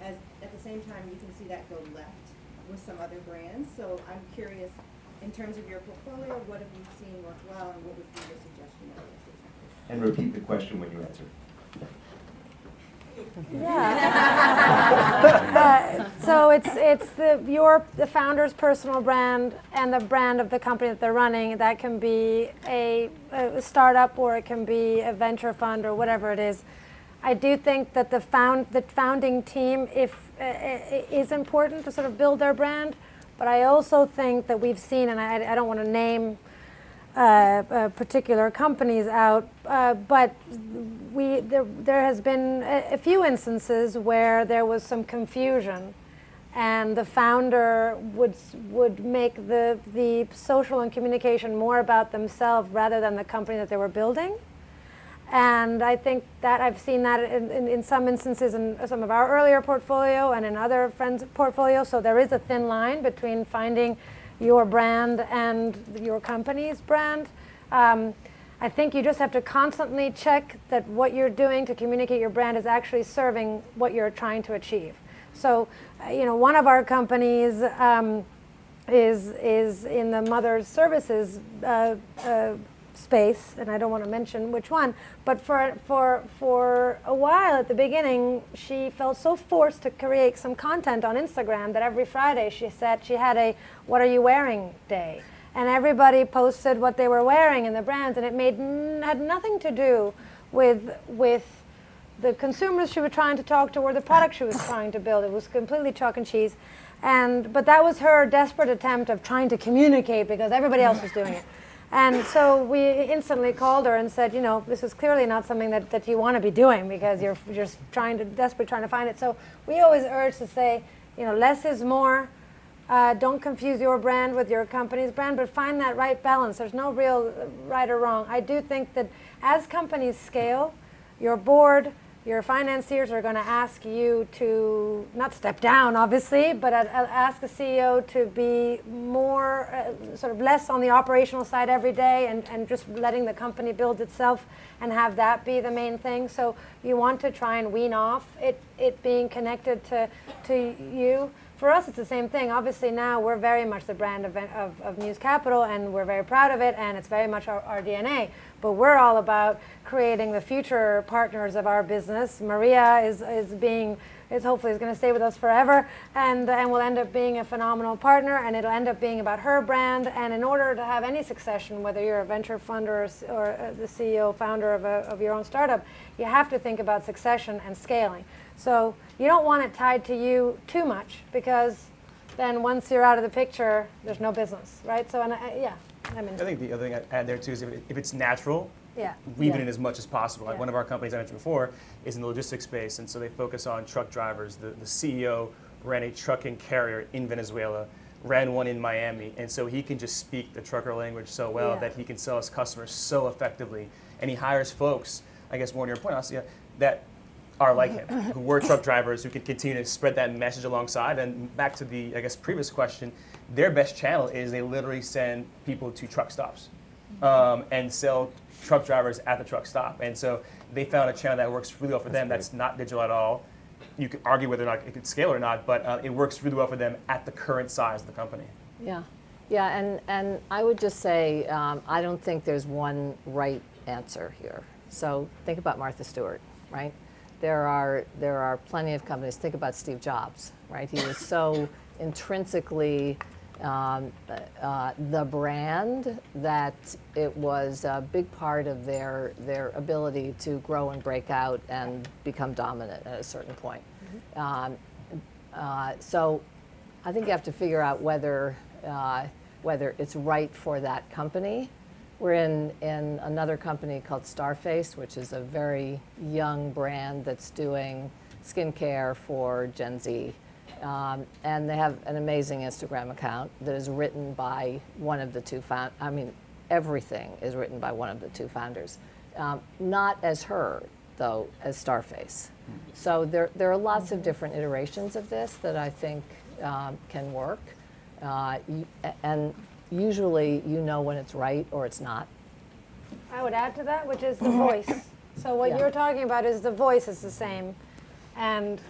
At the same time, you can see that go left with some other brands. So I'm curious, in terms of your portfolio, what have you seen work well, and what would be your suggestion areas? And repeat the question when you answer. Yeah. So it's the founder's personal brand and the brand of the company that they're running. That can be a startup, or it can be a venture fund, or whatever it is. I do think that the founding team is important to sort of build their brand, but I also think that we've seen, and I don't want to name particular companies out, but there has been a few instances where there was some confusion, and the founder would make the social and communication more about themselves rather than the company that they were building. And I think that I've seen that in some instances in some of our earlier portfolio and in other friends' portfolio. So there is a thin line between finding your brand and your company's brand. I think you just have to constantly check that what you're doing to communicate your brand is actually serving what you're trying to achieve. So, one of our companies is in the mother services space, and I don't want to mention which one, but for a while at the beginning, she felt so forced to create some content on Instagram that every Friday she said she had a "What are you wearing?" day, and everybody posted what they were wearing and the brands, and it had nothing to do with the consumers she was trying to talk to or the product she was trying to build. It was completely chalk and cheese, but that was her desperate attempt of trying to communicate because everybody else was doing it. And so we instantly called her and said, this is clearly not something that you want to be doing because you're just desperately trying to find it. So we always urge to say, less is more. Don't confuse your brand with your company's brand, but find that right balance. There's no real right or wrong. I do think that as companies scale, your board, your financiers are going to ask you to not step down, obviously, but ask the CEO to be more, sort of less on the operational side every day and just letting the company build itself and have that be the main thing. So you want to try and wean off it being connected to you. For us, it's the same thing. Obviously, now we're very much the brand of Muse Capital, and we're very proud of it, and it's very much our DNA. But we're all about creating the future partners of our business. Maria is hopefully going to stay with us forever, and will end up being a phenomenal partner, and it'll end up being about her brand. And in order to have any succession, whether you're a venture fund or the CEO, founder of your own startup, you have to think about succession and scaling. So you don't want it tied to you too much, because then once you're out of the picture, there's no business, right? So, I think the other thing I'd add there too is if it's natural, weave it in as much as possible. Like one of our companies I mentioned before is in the logistics space, and so they focus on truck drivers. The CEO ran a trucking carrier in Venezuela, ran one in Miami, and so he can just speak the trucker language so well that he can sell his customers so effectively. And he hires folks, I guess more to your point, Asya, that are like him, who were truck drivers, who can continue to spread that message alongside. And back to the, previous question, their best channel is they literally send people to truck stops and sell truck drivers at the truck stop. And so they found a channel that works really well for them. That's not digital at all. You could argue whether or not it could scale or not, but it works really well for them at the current size of the company. Yeah, and I would just say I don't think there's one right answer here. So think about Martha Stewart, right? There are plenty of companies. Think about Steve Jobs, right? He was so intrinsically the brand that it was a big part of their ability to grow and break out and become dominant at a certain point. So I think you have to figure out whether it's right for that company. We're in another company called Starface, which is a very young brand that's doing skincare for Gen Z. And they have an amazing Instagram account that is written by one of the two founders. I mean, everything is written by one of the two founders. Not as her, though, as Starface. So there are lots of different iterations of this that I think can work. And usually you know when it's right or it's not. I would add to that, which is the voice. So what you're talking about is the voice is the same. And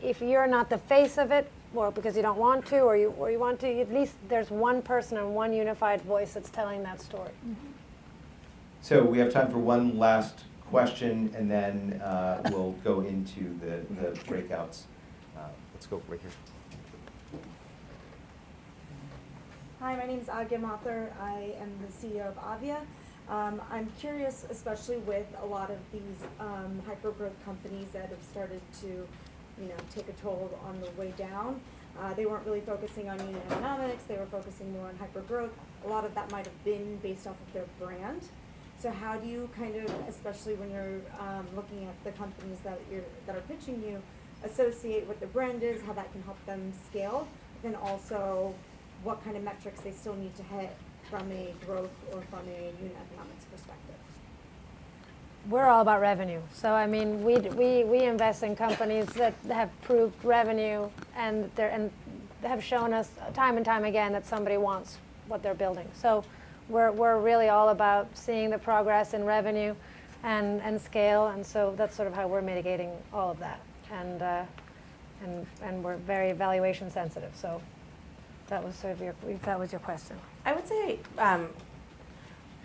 if you're not the face of it, or because you don't want to, or you want to, at least there's one person and one unified voice that's telling that story. So we have time for one last question, and then we'll go into the breakouts. Let's go right here. Hi, my name is Agya Mathur. I am the CEO of Avia. I'm curious, especially with a lot of these hyper-growth companies that have started to, take a toll on the way down. They weren't really focusing on unit economics. They were focusing more on hyper-growth. A lot of that might have been based off of their brand. So how do you kind of, especially when you're looking at the companies that are pitching you, associate what the brand is, how that can help them scale, then also what kind of metrics they still need to hit from a growth or from a unit economics perspective? We're all about revenue. So I mean, we invest in companies that have proved revenue and have shown us time and time again that somebody wants what they're building. So we're really all about seeing the progress in revenue and scale, and so that's sort of how we're mitigating all of that. And we're very valuation sensitive. So that was sort of your question. I would say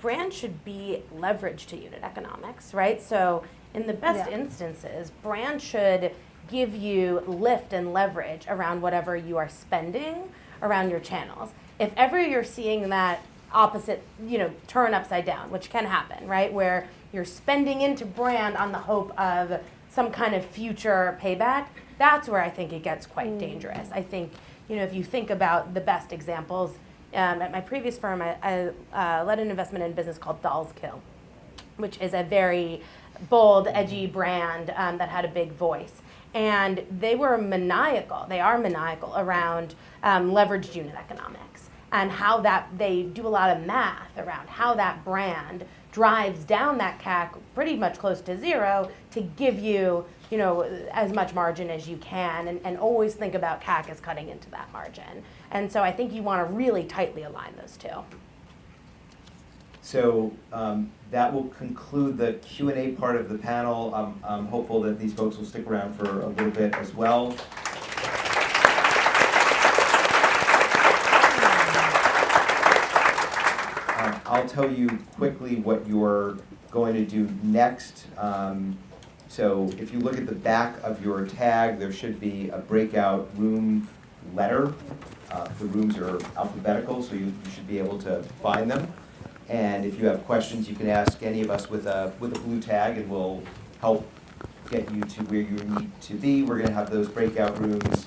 brand should be leverage to unit economics, right? So in the best instances, brand should give you lift and leverage around whatever you are spending around your channels. If ever you're seeing that opposite, turn upside down, which can happen, right? Where you're spending into brand on the hope of some kind of future payback, that's where I think it gets quite dangerous. I think, if you think about the best examples, at my previous firm, I led an investment in a business called Dolls Kill, which is a very bold, edgy brand that had a big voice. And they are maniacal around leveraged unit economics and how that they do a lot of math around how that brand drives down that CAC pretty much close to zero to give you, as much margin as you can, and always think about CAC as cutting into that margin. And so I think you want to really tightly align those two. So that will conclude the Q&A part of the panel. I'm hopeful that these folks will stick around for a little bit as well. I'll tell you quickly what you're going to do next. So if you look at the back of your tag, there should be a breakout room letter. The rooms are alphabetical, so you should be able to find them. And if you have questions, you can ask any of us with a blue tag, and we'll help get you to where you need to be. We're going to have those breakout rooms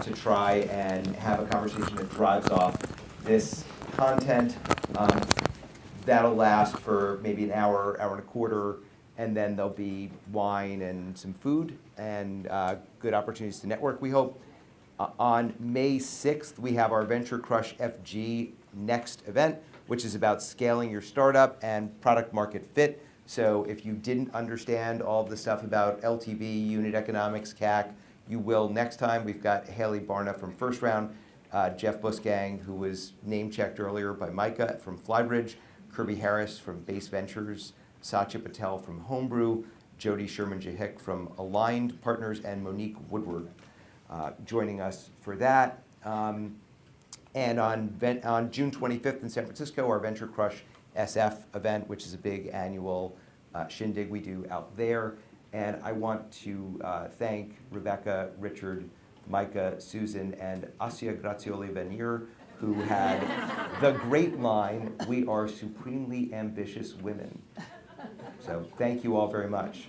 to try and have a conversation that drives off this content. That'll last for maybe an hour, hour and a quarter, and then there'll be wine and some food and good opportunities to network, we hope. On May 6th, we have our VentureCrushFG next event, which is about scaling your startup and product market fit. So if you didn't understand all the stuff about LTV, unit economics, CAC, you will next time. We've got Haley Barna from First Round, Jeff Busgang, who was name-checked earlier by Micah from Flybridge, Kirby Harris from Base Ventures, Satya Patel from Homebrew, Jody Sherman-Jahik from Aligned Partners, and Monique Woodward joining us for that. And on June 25th in San Francisco, our Venture Crush SF event, which is a big annual shindig we do out there. And I want to thank Rebecca, Richard, Micah, Susan, and Asia Grazioli Venier, who had the great line, "We are supremely ambitious women." So thank you all very much.